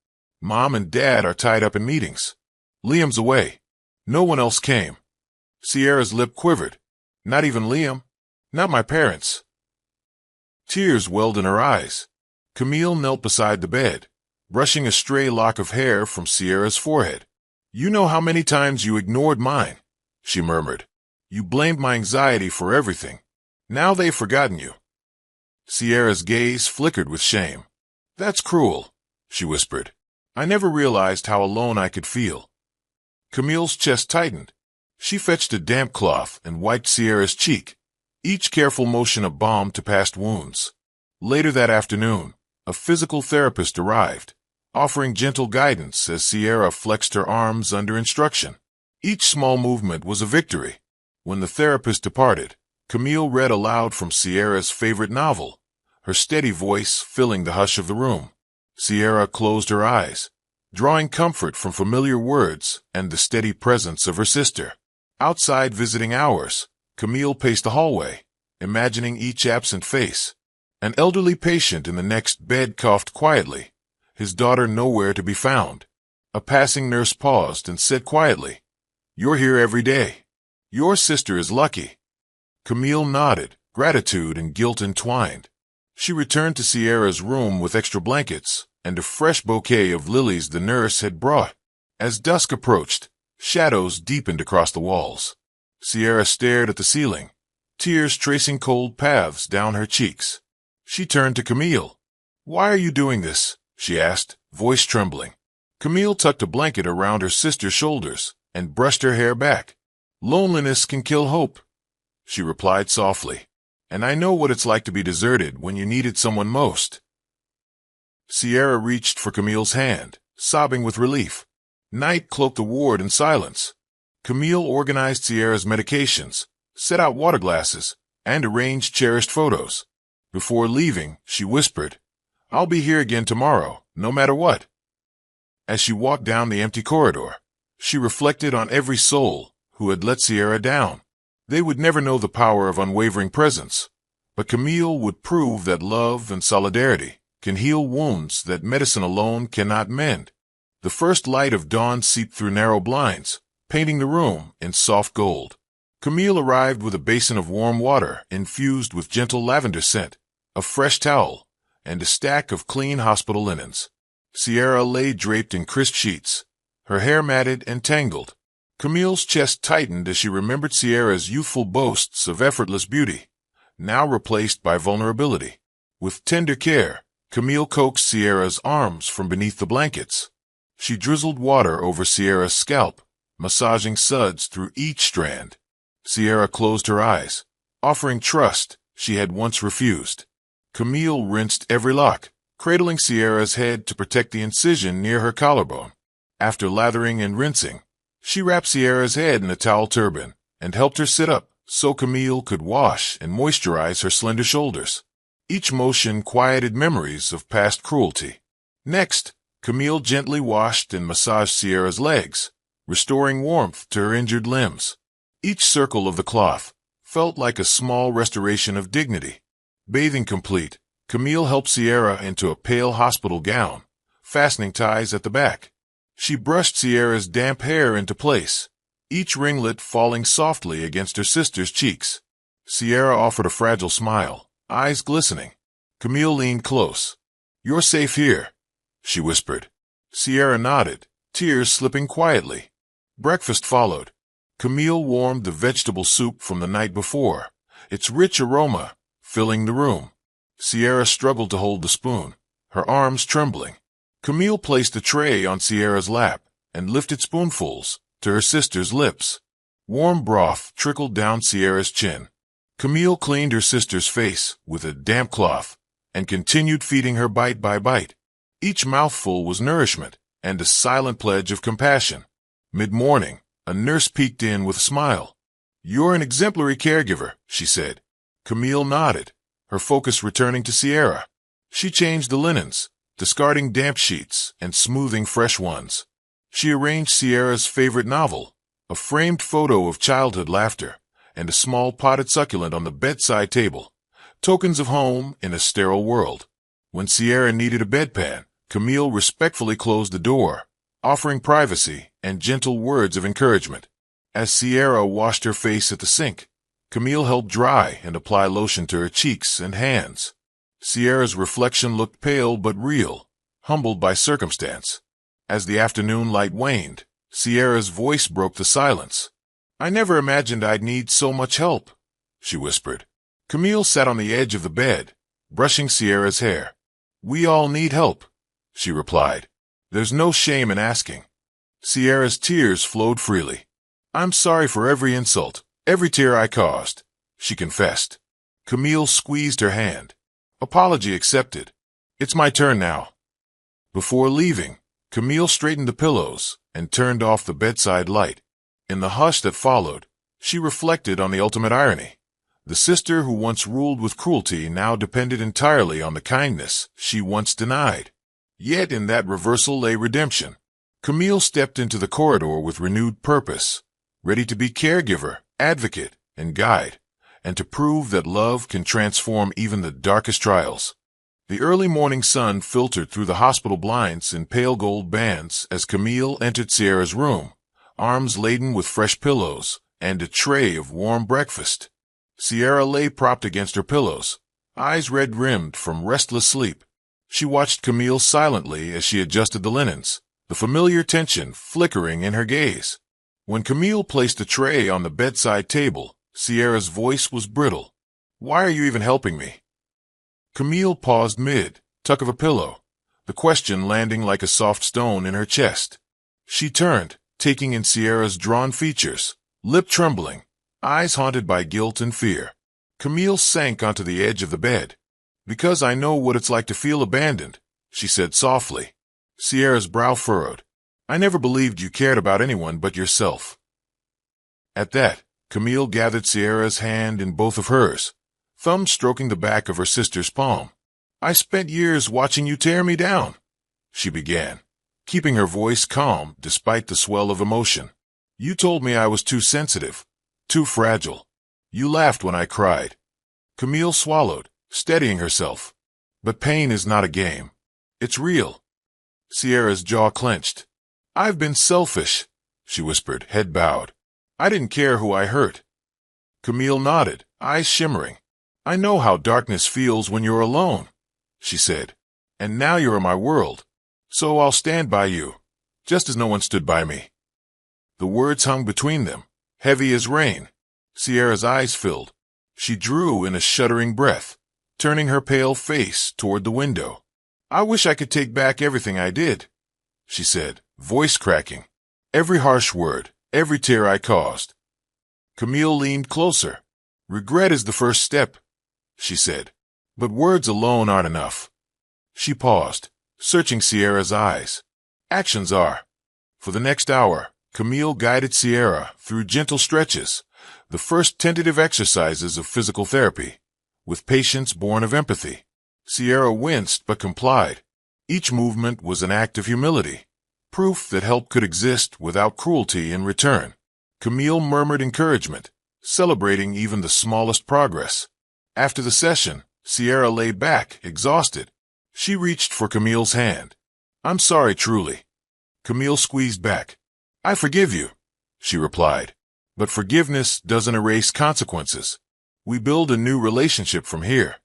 "Mom and Dad are tied up in meetings. Liam's away. No one else came." Sierra's lip quivered. "Not even Liam? Not my parents?" Tears welled in her eyes. Camille knelt beside the bed, brushing a stray lock of hair from Sierra's forehead. "You know how many times you ignored mine," she murmured. "You blamed my anxiety for everything. Now they've forgotten you." Sierra's gaze flickered with shame. "That's cruel," she whispered. "I never realized how alone I could feel." Camille's chest tightened. She fetched a damp cloth and wiped Sierra's cheek, each careful motion a balm to past wounds. Later that afternoon, a physical therapist arrived, offering gentle guidance as Sierra flexed her arms under instruction. Each small movement was a victory. When the therapist departed, Camille read aloud from Sierra's favorite novel, her steady voice filling the hush of the room. Sierra closed her eyes, drawing comfort from familiar words and the steady presence of her sister. Outside visiting hours, Camille paced the hallway, imagining each absent face. An elderly patient in the next bed coughed quietly, his daughter nowhere to be found. A passing nurse paused and said quietly, "You're here every day. Your sister is lucky." Camille nodded, gratitude and guilt entwined. She returned to Sierra's room with extra blankets and a fresh bouquet of lilies the nurse had brought. As dusk approached, shadows deepened across the walls. Sierra stared at the ceiling, tears tracing cold paths down her cheeks. She turned to Camille. "Why are you doing this?" she asked, voice trembling. Camille tucked a blanket around her sister's shoulders and brushed her hair back. "Loneliness can kill hope," she replied softly. "And I know what it's like to be deserted when you needed someone most." Sierra reached for Camille's hand, sobbing with relief. Night cloaked the ward in silence. Camille organized Sierra's medications, set out water glasses, and arranged cherished photos. Before leaving, she whispered, "I'll be here again tomorrow, no matter what." As she walked down the empty corridor, she reflected on every soul who had let Sierra down. They would never know the power of unwavering presence, but Camille would prove that love and solidarity can heal wounds that medicine alone cannot mend. The first light of dawn seeped through narrow blinds, painting the room in soft gold. Camille arrived with a basin of warm water infused with gentle lavender scent, a fresh towel, and a stack of clean hospital linens. Sierra lay draped in crisp sheets, her hair matted and tangled. Camille's chest tightened as she remembered Sierra's youthful boasts of effortless beauty, now replaced by vulnerability. With tender care, Camille coaxed Sierra's arms from beneath the blankets. She drizzled water over Sierra's scalp, massaging suds through each strand. Sierra closed her eyes, offering trust she had once refused. Camille rinsed every lock, cradling Sierra's head to protect the incision near her collarbone. After lathering and rinsing, she wrapped Sierra's head in a towel turban and helped her sit up so Camille could wash and moisturize her slender shoulders. Each motion quieted memories of past cruelty. Next, Camille gently washed and massaged Sierra's legs, restoring warmth to her injured limbs. Each circle of the cloth felt like a small restoration of dignity. Bathing complete, Camille helped Sierra into a pale hospital gown, fastening ties at the back. She brushed Sierra's damp hair into place, each ringlet falling softly against her sister's cheeks. Sierra offered a fragile smile, eyes glistening. Camille leaned close. "You're safe here," she whispered. Sierra nodded, tears slipping quietly. Breakfast followed. Camille warmed the vegetable soup from the night before, its rich aroma filling the room. Sierra struggled to hold the spoon, her arms trembling. Camille placed the tray on Sierra's lap and lifted spoonfuls to her sister's lips. Warm broth trickled down Sierra's chin. Camille cleaned her sister's face with a damp cloth and continued feeding her bite by bite. Each mouthful was nourishment and a silent pledge of compassion. Mid-morning, a nurse peeked in with a smile. "You're an exemplary caregiver," she said. Camille nodded, her focus returning to Sierra. She changed the linens, discarding damp sheets and smoothing fresh ones. She arranged Sierra's favorite novel, a framed photo of childhood laughter, and a small potted succulent on the bedside table, tokens of home in a sterile world. When Sierra needed a bedpan, Camille respectfully closed the door, offering privacy and gentle words of encouragement. As Sierra washed her face at the sink, Camille helped dry and apply lotion to her cheeks and hands. Sierra's reflection looked pale but real, humbled by circumstance. As the afternoon light waned, Sierra's voice broke the silence. "I never imagined I'd need so much help," she whispered. Camille sat on the edge of the bed, brushing Sierra's hair. "We all need help," she replied. "There's no shame in asking." Sierra's tears flowed freely. "I'm sorry for every insult, every tear I caused," she confessed. Camille squeezed her hand. "Apology accepted. It's my turn now." Before leaving, Camille straightened the pillows and turned off the bedside light. In the hush that followed, she reflected on the ultimate irony. The sister who once ruled with cruelty now depended entirely on the kindness she once denied. Yet in that reversal lay redemption. Camille stepped into the corridor with renewed purpose, ready to be caregiver, advocate, and guide, and to prove that love can transform even the darkest trials. The early morning sun filtered through the hospital blinds in pale gold bands as Camille entered Sierra's room, arms laden with fresh pillows and a tray of warm breakfast. Sierra lay propped against her pillows, eyes red-rimmed from restless sleep. She watched Camille silently as she adjusted the linens, the familiar tension flickering in her gaze. When Camille placed the tray on the bedside table, Sierra's voice was brittle. "Why are you even helping me?" Camille paused mid-tuck of a pillow, the question landing like a soft stone in her chest. She turned, taking in Sierra's drawn features, lip trembling, eyes haunted by guilt and fear. Camille sank onto the edge of the bed. "Because I know what it's like to feel abandoned," she said softly. Sierra's brow furrowed. "I never believed you cared about anyone but yourself." At that, Camille gathered Sierra's hand in both of hers, thumb stroking the back of her sister's palm. "I spent years watching you tear me down," she began, keeping her voice calm despite the swell of emotion. "You told me I was too sensitive, too fragile. You laughed when I cried." Camille swallowed, steadying herself. "But pain is not a game. It's real." Sierra's jaw clenched. "I've been selfish," she whispered, head bowed. "I didn't care who I hurt." Camille nodded, eyes shimmering. "I know how darkness feels when you're alone," she said. "And now you're in my world. So I'll stand by you, just as no one stood by me." The words hung between them, heavy as rain. Sierra's eyes filled. She drew in a shuddering breath, turning her pale face toward the window. "I wish I could take back everything I did," she said, voice cracking. "Every harsh word, every tear I caused." Camille leaned closer. "Regret is the first step," she said. "But words alone aren't enough." She paused, searching Sierra's eyes. "Actions are." For the next hour, Camille guided Sierra through gentle stretches, the first tentative exercises of physical therapy, with patience born of empathy. Sierra winced but complied. Each movement was an act of humility, proof that help could exist without cruelty in return. Camille murmured encouragement, celebrating even the smallest progress. After the session, Sierra lay back, exhausted. She reached for Camille's hand. "I'm sorry, truly." Camille squeezed back. "I forgive you," she replied. "But forgiveness doesn't erase consequences. We build a new relationship from here."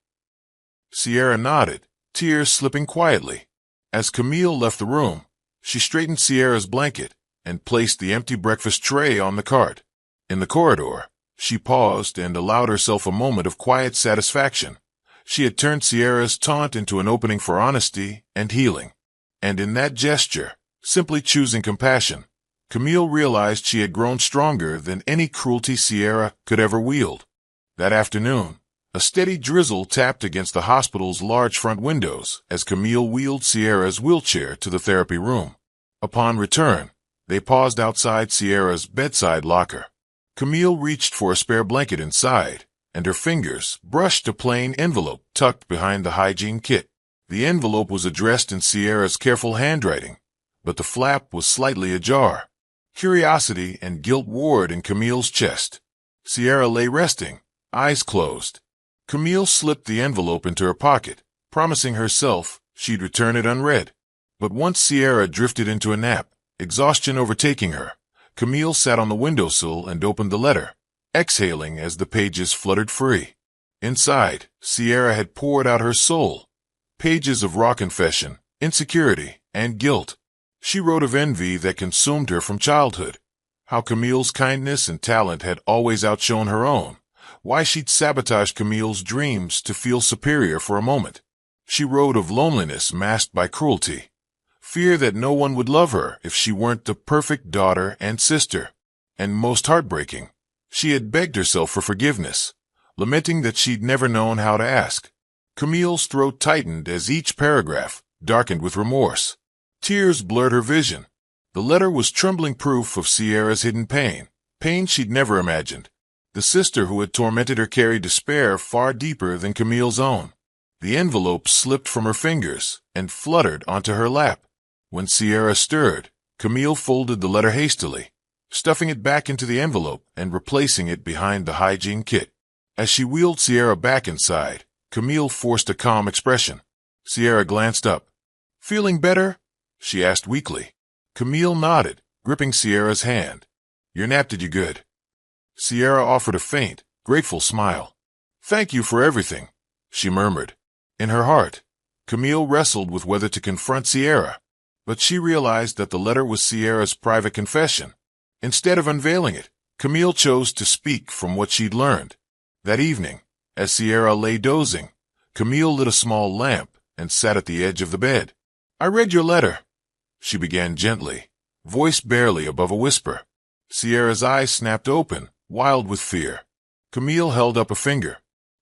Sierra nodded, tears slipping quietly. As Camille left the room, she straightened Sierra's blanket and placed the empty breakfast tray on the cart. In the corridor, she paused and allowed herself a moment of quiet satisfaction. She had turned Sierra's taunt into an opening for honesty and healing. And in that gesture, simply choosing compassion, Camille realized she had grown stronger than any cruelty Sierra could ever wield. That afternoon, a steady drizzle tapped against the hospital's large front windows as Camille wheeled Sierra's wheelchair to the therapy room. Upon return, they paused outside Sierra's bedside locker. Camille reached for a spare blanket inside, and her fingers brushed a plain envelope tucked behind the hygiene kit. The envelope was addressed in Sierra's careful handwriting, but the flap was slightly ajar. Curiosity and guilt warred in Camille's chest. Sierra lay resting, eyes closed. Camille slipped the envelope into her pocket, promising herself she'd return it unread. But once Sierra drifted into a nap, exhaustion overtaking her, Camille sat on the windowsill and opened the letter, exhaling as the pages fluttered free. Inside, Sierra had poured out her soul. Pages of raw confession, insecurity, and guilt. She wrote of envy that consumed her from childhood, how Camille's kindness and talent had always outshone her own, why she'd sabotaged Camille's dreams to feel superior for a moment. She wrote of loneliness masked by cruelty, fear that no one would love her if she weren't the perfect daughter and sister. And most heartbreaking, she had begged herself for forgiveness, lamenting that she'd never known how to ask. Camille's throat tightened as each paragraph darkened with remorse. Tears blurred her vision. The letter was trembling proof of Sierra's hidden pain, pain she'd never imagined. The sister who had tormented her carried despair far deeper than Camille's own. The envelope slipped from her fingers and fluttered onto her lap. When Sierra stirred, Camille folded the letter hastily, stuffing it back into the envelope and replacing it behind the hygiene kit. As she wheeled Sierra back inside, Camille forced a calm expression. Sierra glanced up. "Feeling better?" she asked weakly. Camille nodded, gripping Sierra's hand. "Your nap did you good." Sierra offered a faint, grateful smile. "Thank you for everything," she murmured. In her heart, Camille wrestled with whether to confront Sierra, but she realized that the letter was Sierra's private confession. Instead of unveiling it, Camille chose to speak from what she'd learned. That evening, as Sierra lay dozing, Camille lit a small lamp and sat at the edge of the bed. I read your letter, she began gently, voice barely above a whisper. Sierra's eyes snapped open, wild with fear. Camille held up a finger.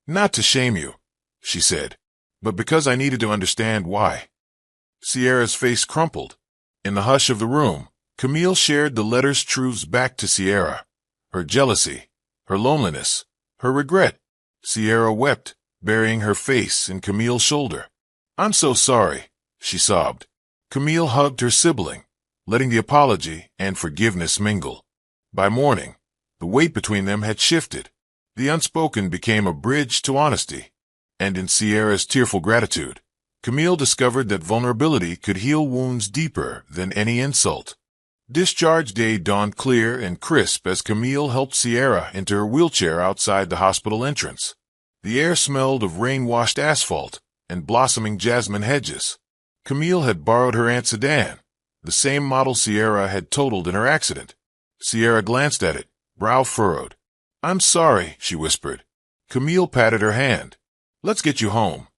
Not to shame you, she said, but because I needed to understand why. Sierra's face crumpled. In the hush of the room, Camille shared the letter's truths back to Sierra. Her jealousy, her loneliness, her regret. Sierra wept, burying her face in Camille's shoulder. I'm so sorry, she sobbed. Camille hugged her sibling, letting the apology and forgiveness mingle. By morning, the weight between them had shifted. The unspoken became a bridge to honesty. And in Sierra's tearful gratitude, Camille discovered that vulnerability could heal wounds deeper than any insult. Discharge day dawned clear and crisp as Camille helped Sierra into her wheelchair outside the hospital entrance. The air smelled of rain-washed asphalt and blossoming jasmine hedges. Camille had borrowed her aunt's sedan, the same model Sierra had totaled in her accident. Sierra glanced at it, brow furrowed. I'm sorry, she whispered. Camille patted her hand. Let's get you home.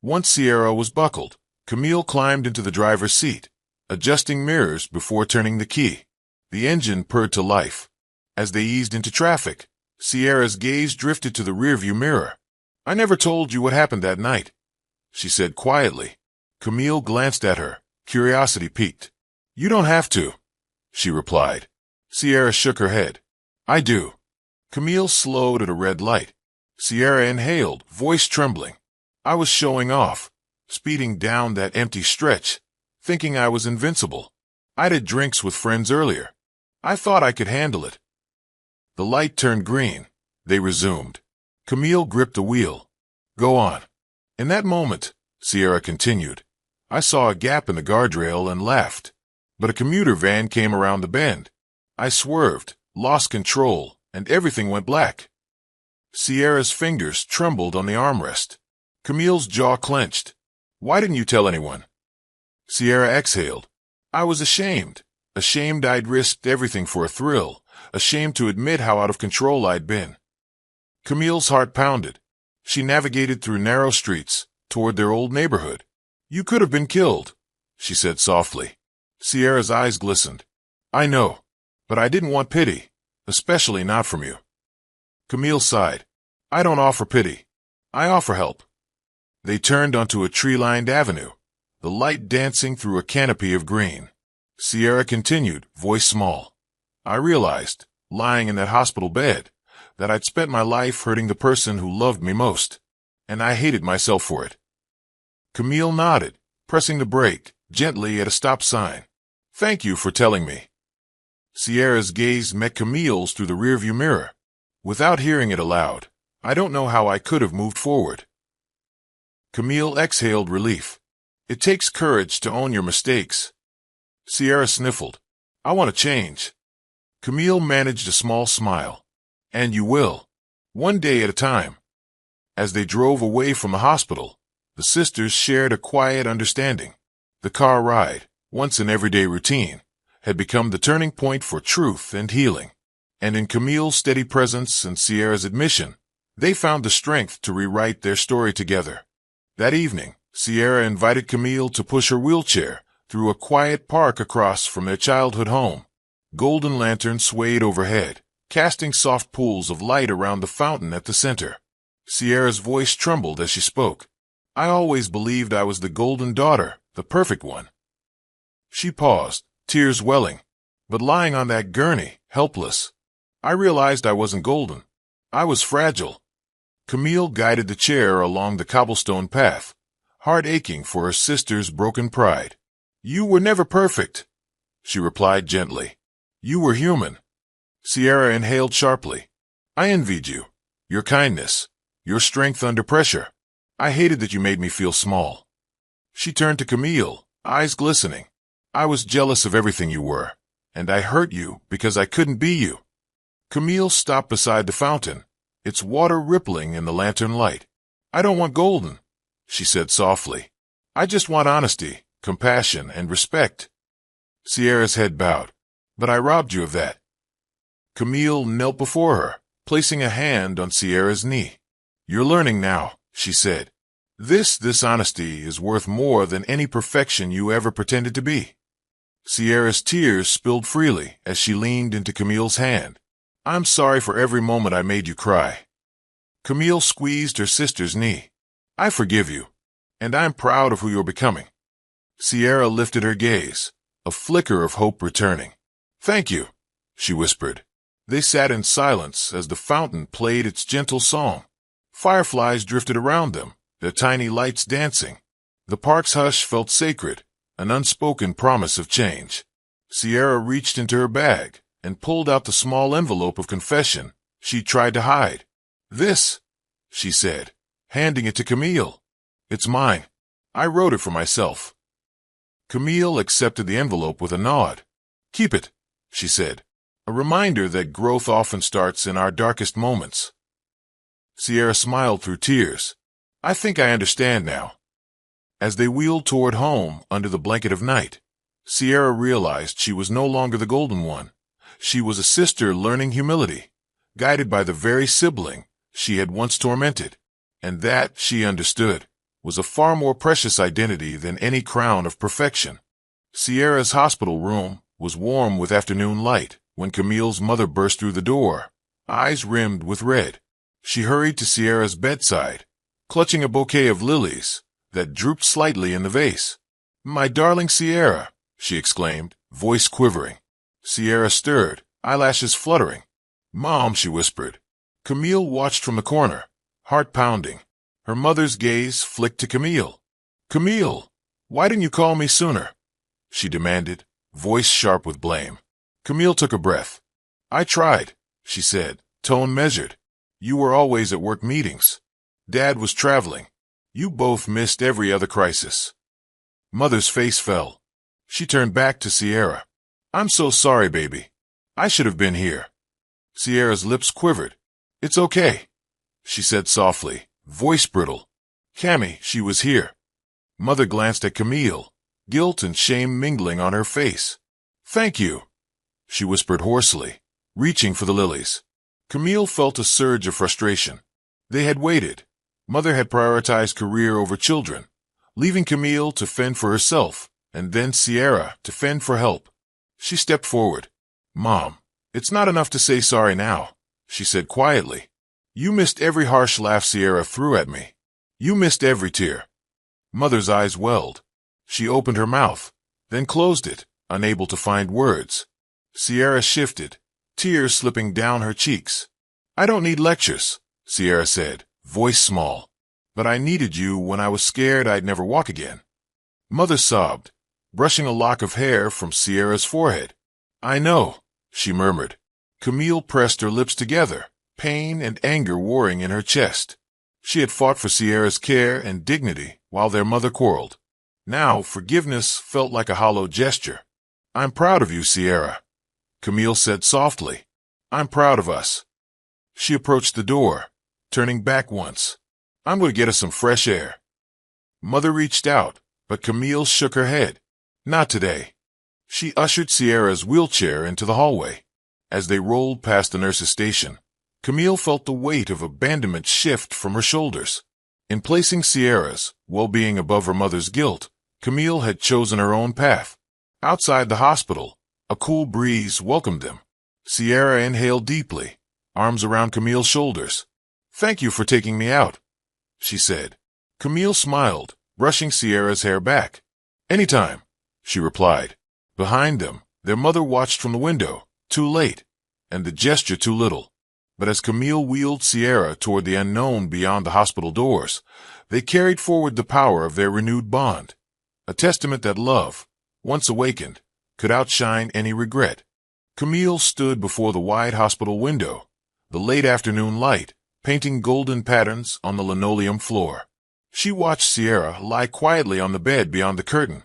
Once Sierra was buckled, Camille climbed into the driver's seat, adjusting mirrors before turning the key. The engine purred to life. As they eased into traffic, Sierra's gaze drifted to the rearview mirror. I never told you what happened that night, she said quietly. Camille glanced at her, curiosity piqued. You don't have to, she replied. Sierra shook her head. I do. Camille slowed at a red light. Sierra inhaled, voice trembling. I was showing off, speeding down that empty stretch, thinking I was invincible. I'd had drinks with friends earlier. I thought I could handle it. The light turned green. They resumed. Camille gripped the wheel. Go on. In that moment, Sierra continued, I saw a gap in the guardrail and laughed. But a commuter van came around the bend. I swerved, lost control, and everything went black. Sierra's fingers trembled on the armrest. Camille's jaw clenched. Why didn't you tell anyone? Sierra exhaled. I was ashamed. Ashamed I'd risked everything for a thrill. Ashamed to admit how out of control I'd been. Camille's heart pounded. She navigated through narrow streets, toward their old neighborhood. You could have been killed, she said softly. Sierra's eyes glistened. I know, but I didn't want pity, especially not from you. Camille sighed. I don't offer pity. I offer help. They turned onto a tree-lined avenue, the light dancing through a canopy of green. Sierra continued, voice small. I realized, lying in that hospital bed, that I'd spent my life hurting the person who loved me most, and I hated myself for it. Camille nodded, pressing the brake, gently at a stop sign. Thank you for telling me. Sierra's gaze met Camille's through the rearview mirror. Without hearing it aloud, I don't know how I could have moved forward. Camille exhaled relief. It takes courage to own your mistakes. Sierra sniffled. I want to change. Camille managed a small smile. And you will. One day at a time. As they drove away from the hospital, the sisters shared a quiet understanding. The car ride, once an everyday routine, had become the turning point for truth and healing. And in Camille's steady presence and Sierra's admission, they found the strength to rewrite their story together. That evening, Sierra invited Camille to push her wheelchair through a quiet park across from their childhood home. Golden lanterns swayed overhead, casting soft pools of light around the fountain at the center. Sierra's voice trembled as she spoke. I always believed I was the golden daughter, the perfect one. She paused, tears welling, but lying on that gurney, helpless. I realized I wasn't golden. I was fragile. Camille guided the chair along the cobblestone path, heart aching for her sister's broken pride. You were never perfect, she replied gently. You were human. Sierra inhaled sharply. I envied you, your kindness, your strength under pressure. I hated that you made me feel small. She turned to Camille, eyes glistening. I was jealous of everything you were, and I hurt you because I couldn't be you. Camille stopped beside the fountain, its water rippling in the lantern light. I don't want golden, she said softly. I just want honesty, compassion, and respect. Sierra's head bowed. But I robbed you of that. Camille knelt before her, placing a hand on Sierra's knee. You're learning now, she said. This honesty is worth more than any perfection you ever pretended to be." Sierra's tears spilled freely as she leaned into Camille's hand. "I'm sorry for every moment I made you cry." Camille squeezed her sister's knee. "I forgive you, and I'm proud of who you're becoming." Sierra lifted her gaze, a flicker of hope returning. "Thank you," she whispered. They sat in silence as the fountain played its gentle song. Fireflies drifted around them, their tiny lights dancing. The park's hush felt sacred, an unspoken promise of change. Sierra reached into her bag and pulled out the small envelope of confession she tried to hide. "This," she said, handing it to Camille. "It's mine. I wrote it for myself." Camille accepted the envelope with a nod. "Keep it," she said, "a reminder that growth often starts in our darkest moments." Sierra smiled through tears. "I think I understand now." As they wheeled toward home under the blanket of night, Sierra realized she was no longer the golden one. She was a sister learning humility, guided by the very sibling she had once tormented, and that, she understood, was a far more precious identity than any crown of perfection. Sierra's hospital room was warm with afternoon light when Camille's mother burst through the door, eyes rimmed with red. She hurried to Sierra's bedside, clutching a bouquet of lilies that drooped slightly in the vase. "My darling Sierra," she exclaimed, voice quivering. Sierra stirred, eyelashes fluttering. "Mom," she whispered. Camille watched from the corner, heart pounding. Her mother's gaze flicked to Camille. "Camille, why didn't you call me sooner?" she demanded, voice sharp with blame. Camille took a breath. "I tried," she said, tone measured. "You were always at work meetings. Dad was traveling. You both missed every other crisis." Mother's face fell. She turned back to Sierra. "I'm so sorry, baby. I should have been here." Sierra's lips quivered. "It's okay," she said softly, voice brittle. "Cammy, she was here." Mother glanced at Camille, guilt and shame mingling on her face. "Thank you," she whispered hoarsely, reaching for the lilies. Camille felt a surge of frustration. They had waited. Mother had prioritized career over children, leaving Camille to fend for herself, and then Sierra to fend for help. She stepped forward. "Mom, it's not enough to say sorry now," she said quietly. "You missed every harsh laugh Sierra threw at me. You missed every tear." Mother's eyes welled. She opened her mouth, then closed it, unable to find words. Sierra shifted, tears slipping down her cheeks. "I don't need lectures," Sierra said, voice small. "But I needed you when I was scared I'd never walk again." Mother sobbed, brushing a lock of hair from Sierra's forehead. "I know," she murmured. Camille pressed her lips together, pain and anger warring in her chest. She had fought for Sierra's care and dignity while their mother quarreled. Now forgiveness felt like a hollow gesture. "I'm proud of you, Sierra," Camille said softly. "I'm proud of us." She approached the door, turning back once. "I'm going to get us some fresh air." Mother reached out, but Camille shook her head. "Not today." She ushered Sierra's wheelchair into the hallway. As they rolled past the nurse's station, Camille felt the weight of abandonment shift from her shoulders. In placing Sierra's well-being above her mother's guilt, Camille had chosen her own path. Outside the hospital, a cool breeze welcomed them. Sierra inhaled deeply, arms around Camille's shoulders. "Thank you for taking me out," she said. Camille smiled, brushing Sierra's hair back. "Anytime," she replied. Behind them, their mother watched from the window, too late, and the gesture too little. But as Camille wheeled Sierra toward the unknown beyond the hospital doors, they carried forward the power of their renewed bond, a testament that love, once awakened, could outshine any regret. Camille stood before the wide hospital window, the late afternoon light painting golden patterns on the linoleum floor. She watched Sierra lie quietly on the bed beyond the curtain,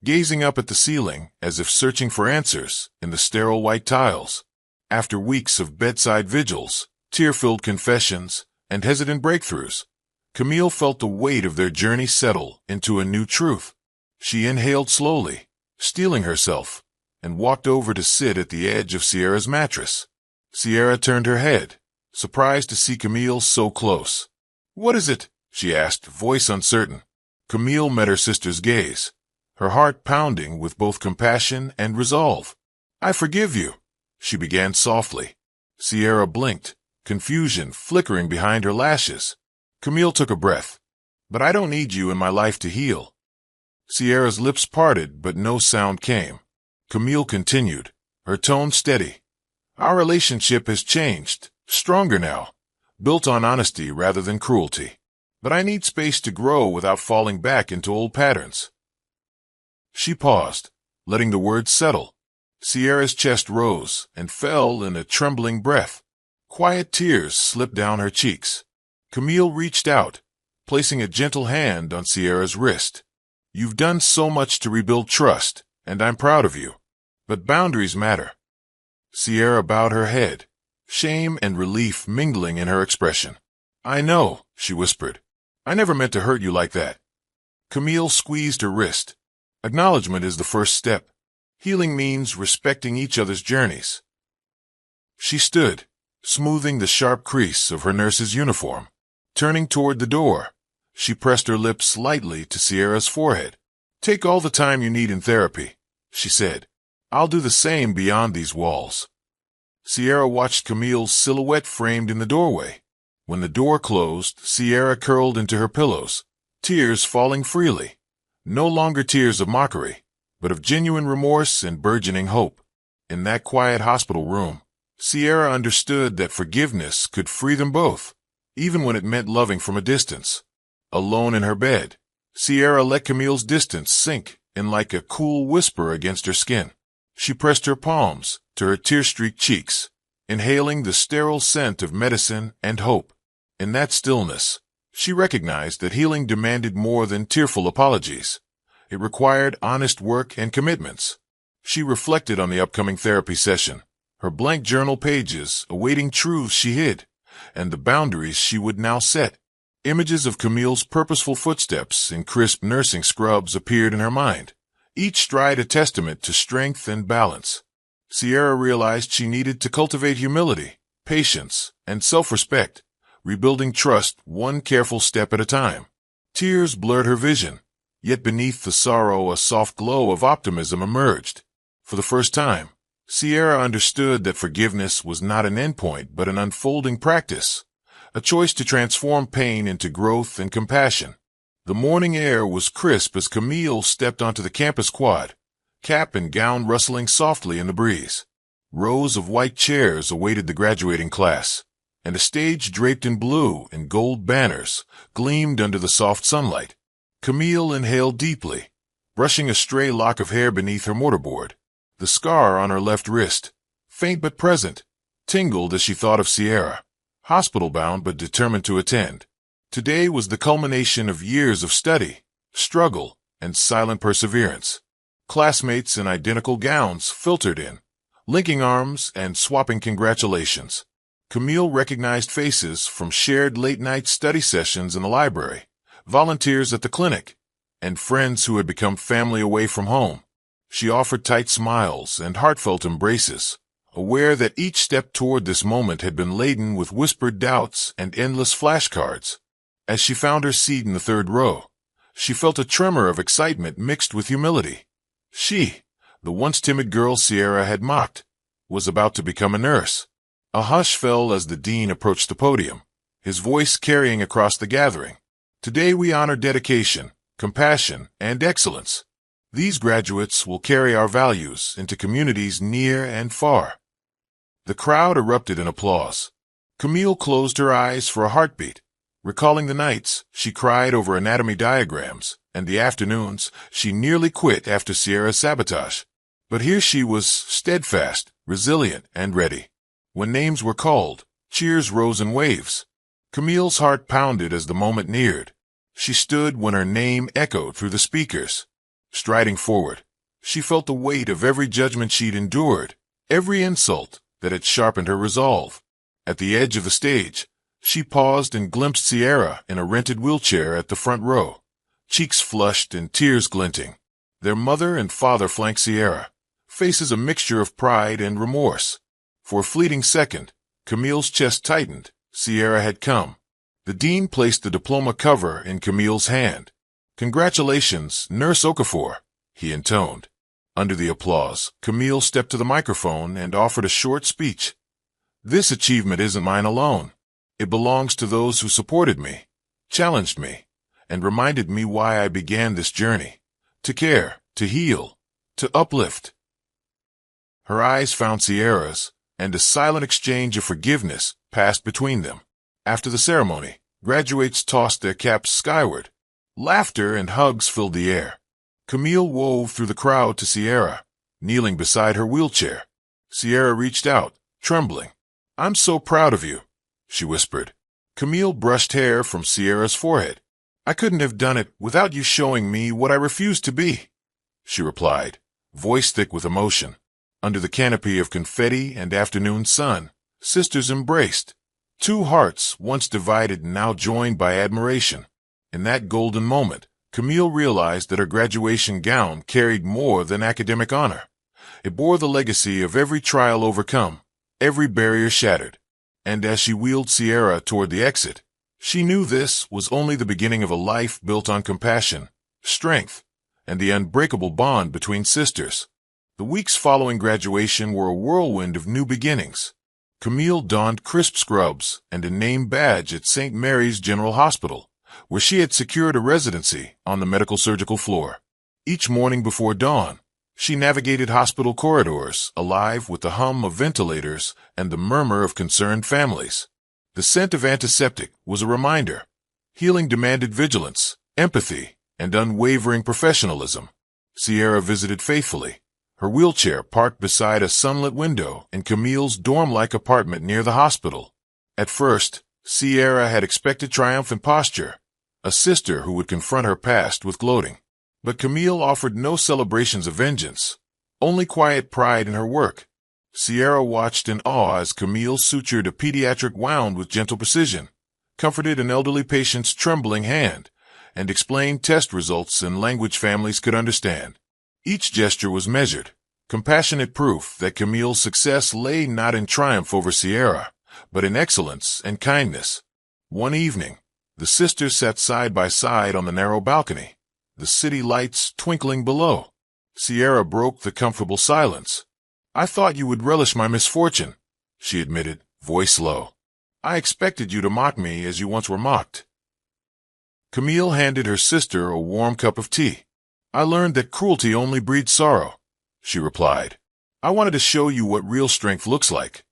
gazing up at the ceiling as if searching for answers in the sterile white tiles. After weeks of bedside vigils, tear-filled confessions, and hesitant breakthroughs, Camille felt the weight of their journey settle into a new truth. She inhaled slowly, steeling herself, and walked over to sit at the edge of Sierra's mattress. Sierra turned her head, surprised to see Camille so close. "What is it?" she asked, voice uncertain. Camille met her sister's gaze, her heart pounding with both compassion and resolve. "I forgive you," she began softly. Sierra blinked, confusion flickering behind her lashes. Camille took a breath. "But I don't need you in my life to heal." Sierra's lips parted, but no sound came. Camille continued, her tone steady. "Our relationship has changed, stronger now, built on honesty rather than cruelty. But I need space to grow without falling back into old patterns." She paused, letting the words settle. Sierra's chest rose and fell in a trembling breath. Quiet tears slipped down her cheeks. Camille reached out, placing a gentle hand on Sierra's wrist. "You've done so much to rebuild trust, and I'm proud of you. But boundaries matter." Sierra bowed her head, shame and relief mingling in her expression. "I know," she whispered. "I never meant to hurt you like that." Camille squeezed her wrist. "Acknowledgement is the first step. Healing means respecting each other's journeys." She stood, smoothing the sharp crease of her nurse's uniform. Turning toward the door, she pressed her lips lightly to Sierra's forehead. "Take all the time you need in therapy," she said. "I'll do the same beyond these walls." Sierra watched Camille's silhouette framed in the doorway. When the door closed, Sierra curled into her pillows, tears falling freely. No longer tears of mockery, but of genuine remorse and burgeoning hope. In that quiet hospital room, Sierra understood that forgiveness could free them both, even when it meant loving from a distance. Alone in her bed, Sierra let Camille's distance sink in like a cool whisper against her skin. She pressed her palms to her tear-streaked cheeks, inhaling the sterile scent of medicine and hope. In that stillness, she recognized that healing demanded more than tearful apologies. It required honest work and commitments. She reflected on the upcoming therapy session, her blank journal pages awaiting truths she hid, and the boundaries she would now set. Images of Camille's purposeful footsteps in crisp nursing scrubs appeared in her mind, each stride a testament to strength and balance. Sierra realized she needed to cultivate humility, patience, and self-respect, rebuilding trust one careful step at a time. Tears blurred her vision, yet beneath the sorrow a soft glow of optimism emerged. For the first time, Sierra understood that forgiveness was not an endpoint but an unfolding practice, a choice to transform pain into growth and compassion. The morning air was crisp as Camille stepped onto the campus quad, cap and gown rustling softly in the breeze. Rows of white chairs awaited the graduating class, and a stage draped in blue and gold banners gleamed under the soft sunlight. Camille inhaled deeply, brushing a stray lock of hair beneath her mortarboard. The scar on her left wrist, faint but present, tingled as she thought of Sierra, hospital-bound but determined to attend. Today was the culmination of years of study, struggle, and silent perseverance. Classmates in identical gowns filtered in, linking arms and swapping congratulations. Camille recognized faces from shared late-night study sessions in the library, volunteers at the clinic, and friends who had become family away from home. She offered tight smiles and heartfelt embraces, aware that each step toward this moment had been laden with whispered doubts and endless flashcards. As she found her seat in the third row, she felt a tremor of excitement mixed with humility. She, the once timid girl Sierra had mocked, was about to become a nurse. A hush fell as the dean approached the podium, his voice carrying across the gathering. "Today we honor dedication, compassion, and excellence. These graduates will carry our values into communities near and far." The crowd erupted in applause. Camille closed her eyes for a heartbeat, recalling the nights she cried over anatomy diagrams and the afternoons she nearly quit after Sierra's sabotage. But here she was, steadfast, resilient, and ready. When names were called, cheers rose in waves. Camille's heart pounded as the moment neared. She stood when her name echoed through the speakers. Striding forward, she felt the weight of every judgment she'd endured, every insult that had sharpened her resolve. At the edge of the stage, she paused and glimpsed Sierra in a rented wheelchair at the front row, cheeks flushed and tears glinting. Their mother and father flanked Sierra, faces a mixture of pride and remorse. For a fleeting second, Camille's chest tightened. Sierra had come, The dean placed the diploma cover in Camille's hand. "Congratulations, Nurse Okafor," he intoned. Under the applause, Camille stepped to the microphone and offered a short speech. "This achievement isn't mine alone. It belongs to those who supported me, challenged me, and reminded me why I began this journey. To care, to heal, to uplift." Her eyes found Sierra's, and a silent exchange of forgiveness passed between them. After the ceremony, graduates tossed their caps skyward. Laughter and hugs filled the air. Camille wove through the crowd to Sierra, kneeling beside her wheelchair. Sierra reached out, trembling. "I'm so proud of you," she whispered. Camille brushed hair from Sierra's forehead. "I couldn't have done it without you showing me what I refused to be," she replied, voice thick with emotion. Under the canopy of confetti and afternoon sun, sisters embraced. Two hearts, once divided and now joined by admiration. In that golden moment, Camille realized that her graduation gown carried more than academic honor. It bore the legacy of every trial overcome, every barrier shattered. And as she wheeled Sierra toward the exit, she knew this was only the beginning of a life built on compassion, strength, and the unbreakable bond between sisters. The weeks following graduation were a whirlwind of new beginnings. Camille donned crisp scrubs and a name badge at St. Mary's General Hospital, where she had secured a residency on the medical surgical floor. Each morning before dawn, she navigated hospital corridors, alive with the hum of ventilators and the murmur of concerned families. The scent of antiseptic was a reminder. Healing demanded vigilance, empathy, and unwavering professionalism. Sierra visited faithfully, her wheelchair parked beside a sunlit window in Camille's dorm-like apartment near the hospital. At first, Sierra had expected triumphant posture, a sister who would confront her past with gloating. But Camille offered no celebrations of vengeance, only quiet pride in her work. Sierra watched in awe as Camille sutured a pediatric wound with gentle precision, comforted an elderly patient's trembling hand, and explained test results in language families could understand. Each gesture was measured, compassionate proof that Camille's success lay not in triumph over Sierra, but in excellence and kindness. One evening, the sisters sat side by side on the narrow balcony, the city lights twinkling below. Sierra broke the comfortable silence. "I thought you would relish my misfortune," she admitted, voice low. "I expected you to mock me as you once were mocked." Camille handed her sister a warm cup of tea. "I learned that cruelty only breeds sorrow," she replied. "I wanted to show you what real strength looks like."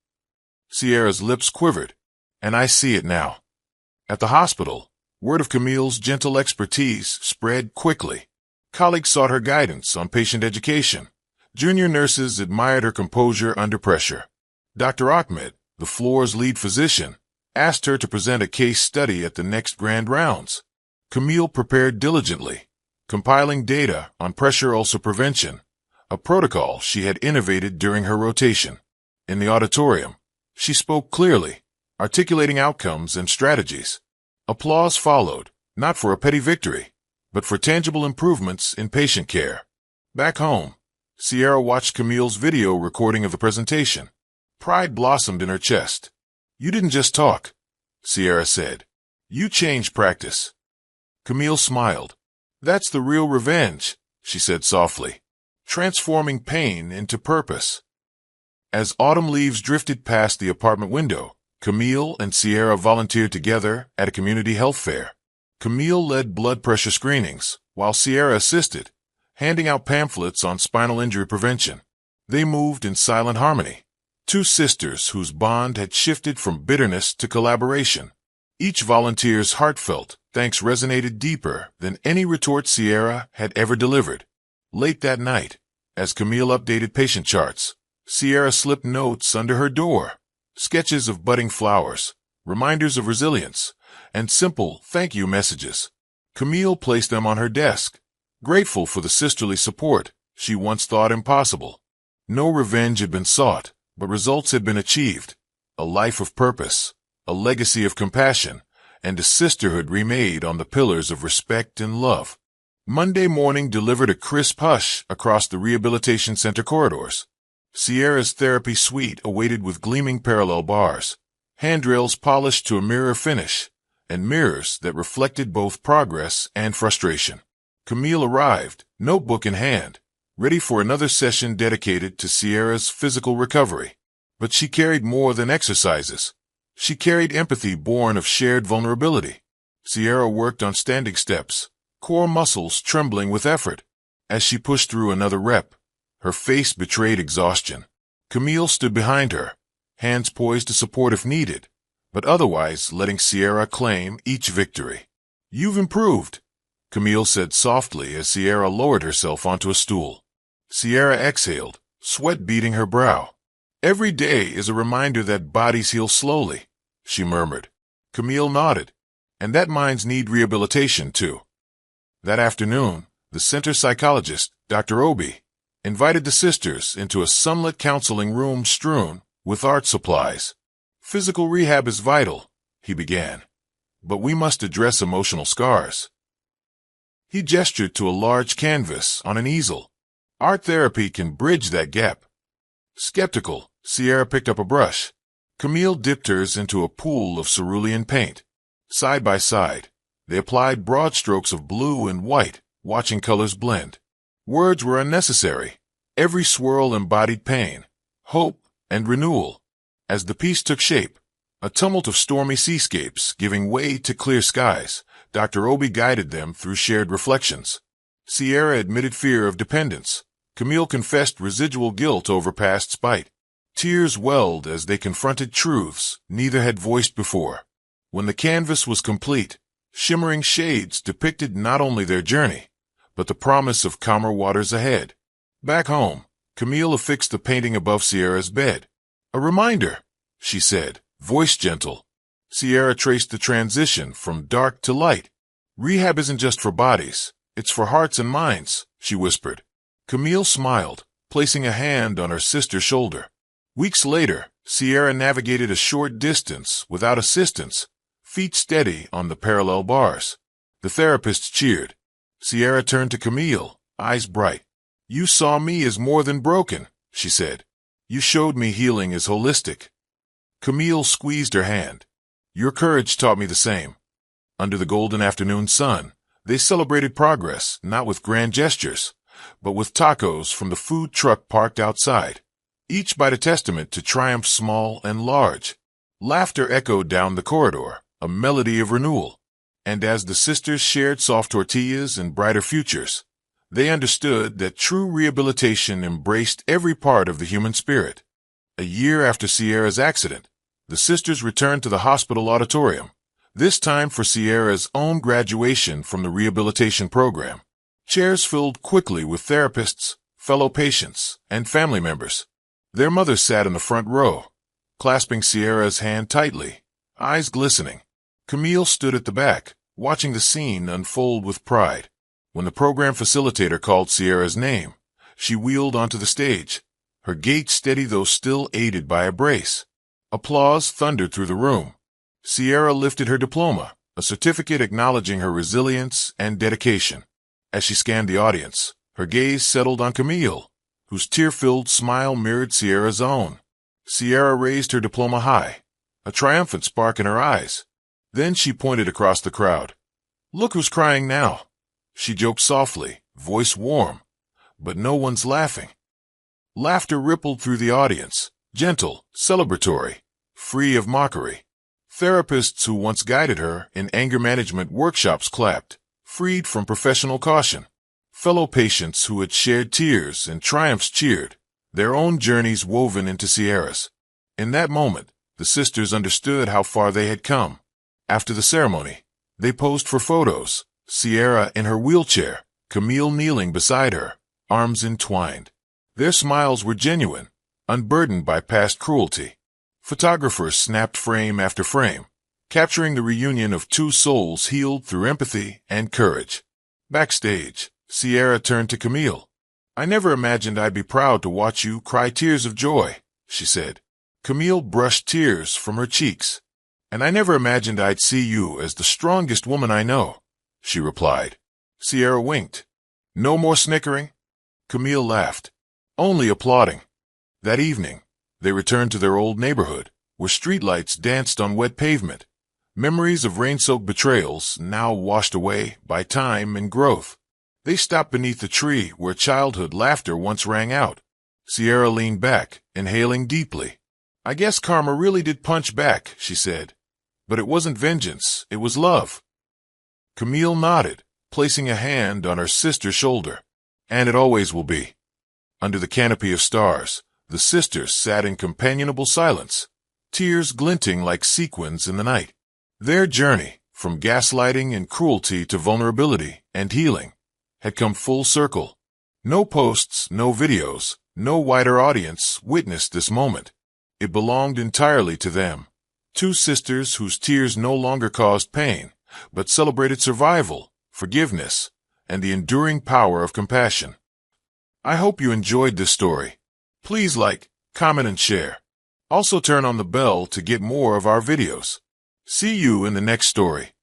Sierra's lips quivered. "And I see it now." At the hospital, word of Camille's gentle expertise spread quickly. Colleagues sought her guidance on patient education. Junior nurses admired her composure under pressure. Dr. Ahmed, the floor's lead physician, asked her to present a case study at the next grand rounds. Camille prepared diligently, compiling data on pressure ulcer prevention, a protocol she had innovated during her rotation. In the auditorium, she spoke clearly, articulating outcomes and strategies. Applause followed, not for a petty victory, but for tangible improvements in patient care. Back home, Sierra watched Camille's video recording of the presentation. Pride blossomed in her chest. "You didn't just talk," Sierra said. "You changed practice." Camille smiled. "That's the real revenge," she said softly, "transforming pain into purpose." As autumn leaves drifted past the apartment window, Camille and Sierra volunteered together at a community health fair. Camille led blood pressure screenings, while Sierra assisted, handing out pamphlets on spinal injury prevention. They moved in silent harmony, two sisters whose bond had shifted from bitterness to collaboration. Each volunteer's heartfelt thanks resonated deeper than any retort Sierra had ever delivered. Late that night, as Camille updated patient charts, Sierra slipped notes under her door, sketches of budding flowers, reminders of resilience, and simple thank you messages. Camille placed them on her desk, grateful for the sisterly support she once thought impossible. No revenge had been sought, but results had been achieved. A life of purpose, a legacy of compassion, and a sisterhood remade on the pillars of respect and love. Monday morning delivered a crisp hush across the rehabilitation center corridors. Sierra's therapy suite awaited with gleaming parallel bars, handrails polished to a mirror finish, and mirrors that reflected both progress and frustration. Camille arrived, notebook in hand, ready for another session dedicated to Sierra's physical recovery. But she carried more than exercises. She carried empathy born of shared vulnerability. Sierra worked on standing steps, core muscles trembling with effort. As she pushed through another rep, her face betrayed exhaustion. Camille stood behind her, hands poised to support if needed, but otherwise letting Sierra claim each victory. "You've improved," Camille said softly as Sierra lowered herself onto a stool. Sierra exhaled, sweat beading her brow. "Every day is a reminder that bodies heal slowly," she murmured. Camille nodded. "And that minds need rehabilitation, too." That afternoon, the center psychologist, Dr. Obi, invited the sisters into a sunlit counseling room strewn with art supplies. "Physical rehab is vital," he began, "but we must address emotional scars." He gestured to a large canvas on an easel. "Art therapy can bridge that gap." Skeptical, Sierra picked up a brush. Camille dipped hers into a pool of cerulean paint. Side by side, they applied broad strokes of blue and white, watching colors blend. Words were unnecessary. Every swirl embodied pain, hope, and renewal. As the piece took shape, a tumult of stormy seascapes giving way to clear skies, Dr. Obi guided them through shared reflections. Sierra admitted fear of dependence. Camille confessed residual guilt over past spite. Tears welled as they confronted truths neither had voiced before. When the canvas was complete, shimmering shades depicted not only their journey, but the promise of calmer waters ahead. Back home, Camille affixed the painting above Sierra's bed. "A reminder," she said, voice gentle. Sierra traced the transition from dark to light. "Rehab isn't just for bodies, it's for hearts and minds," she whispered. Camille smiled, placing a hand on her sister's shoulder. Weeks later, Sierra navigated a short distance without assistance, feet steady on the parallel bars. The therapists cheered. Sierra turned to Camille, eyes bright. "You saw me as more than broken," she said. "You showed me healing is holistic." Camille squeezed her hand. "Your courage taught me the same." Under the golden afternoon sun, they celebrated progress, not with grand gestures, but with tacos from the food truck parked outside. Each bite a testament to triumphs small and large. Laughter echoed down the corridor, a melody of renewal. And as the sisters shared soft tortillas and brighter futures, they understood that true rehabilitation embraced every part of the human spirit. A year after Sierra's accident, the sisters returned to the hospital auditorium, this time for Sierra's own graduation from the rehabilitation program. Chairs filled quickly with therapists, fellow patients, and family members. Their mother sat in the front row, clasping Sierra's hand tightly, eyes glistening. Camille stood at the back, watching the scene unfold with pride. When the program facilitator called Sierra's name, she wheeled onto the stage, her gait steady though still aided by a brace. Applause thundered through the room. Sierra lifted her diploma, a certificate acknowledging her resilience and dedication. As she scanned the audience, her gaze settled on Camille, whose tear-filled smile mirrored Sierra's own. Sierra raised her diploma high, a triumphant spark in her eyes. Then she pointed across the crowd. "Look who's crying now." She joked softly, voice warm, but no one's laughing. Laughter rippled through the audience, gentle, celebratory, free of mockery. Therapists who once guided her in anger management workshops clapped, freed from professional caution. Fellow patients who had shared tears and triumphs cheered, their own journeys woven into Sierra's. In that moment, the sisters understood how far they had come. After the ceremony, they posed for photos, Sierra in her wheelchair, Camille kneeling beside her, arms entwined. Their smiles were genuine, unburdened by past cruelty. Photographers snapped frame after frame, capturing the reunion of two souls healed through empathy and courage. Backstage, Sierra turned to Camille. "I never imagined I'd be proud to watch you cry tears of joy," she said. Camille brushed tears from her cheeks. "And I never imagined I'd see you as the strongest woman I know," she replied. Sierra winked. "No more snickering?" Camille laughed. "Only applauding." That evening, they returned to their old neighborhood, where streetlights danced on wet pavement. Memories of rain-soaked betrayals now washed away by time and growth. They stopped beneath the tree where childhood laughter once rang out. Sierra leaned back, inhaling deeply. "I guess karma really did punch back," she said. "But it wasn't vengeance, it was love." Camille nodded, placing a hand on her sister's shoulder. "And it always will be." Under the canopy of stars, the sisters sat in companionable silence, tears glinting like sequins in the night. Their journey, from gaslighting and cruelty to vulnerability and healing, had come full circle. No posts, no videos, no wider audience witnessed this moment. It belonged entirely to them. Two sisters whose tears no longer caused pain, but celebrated survival, forgiveness, and the enduring power of compassion. I hope you enjoyed this story. Please like, comment, and share. Also turn on the bell to get more of our videos. See you in the next story.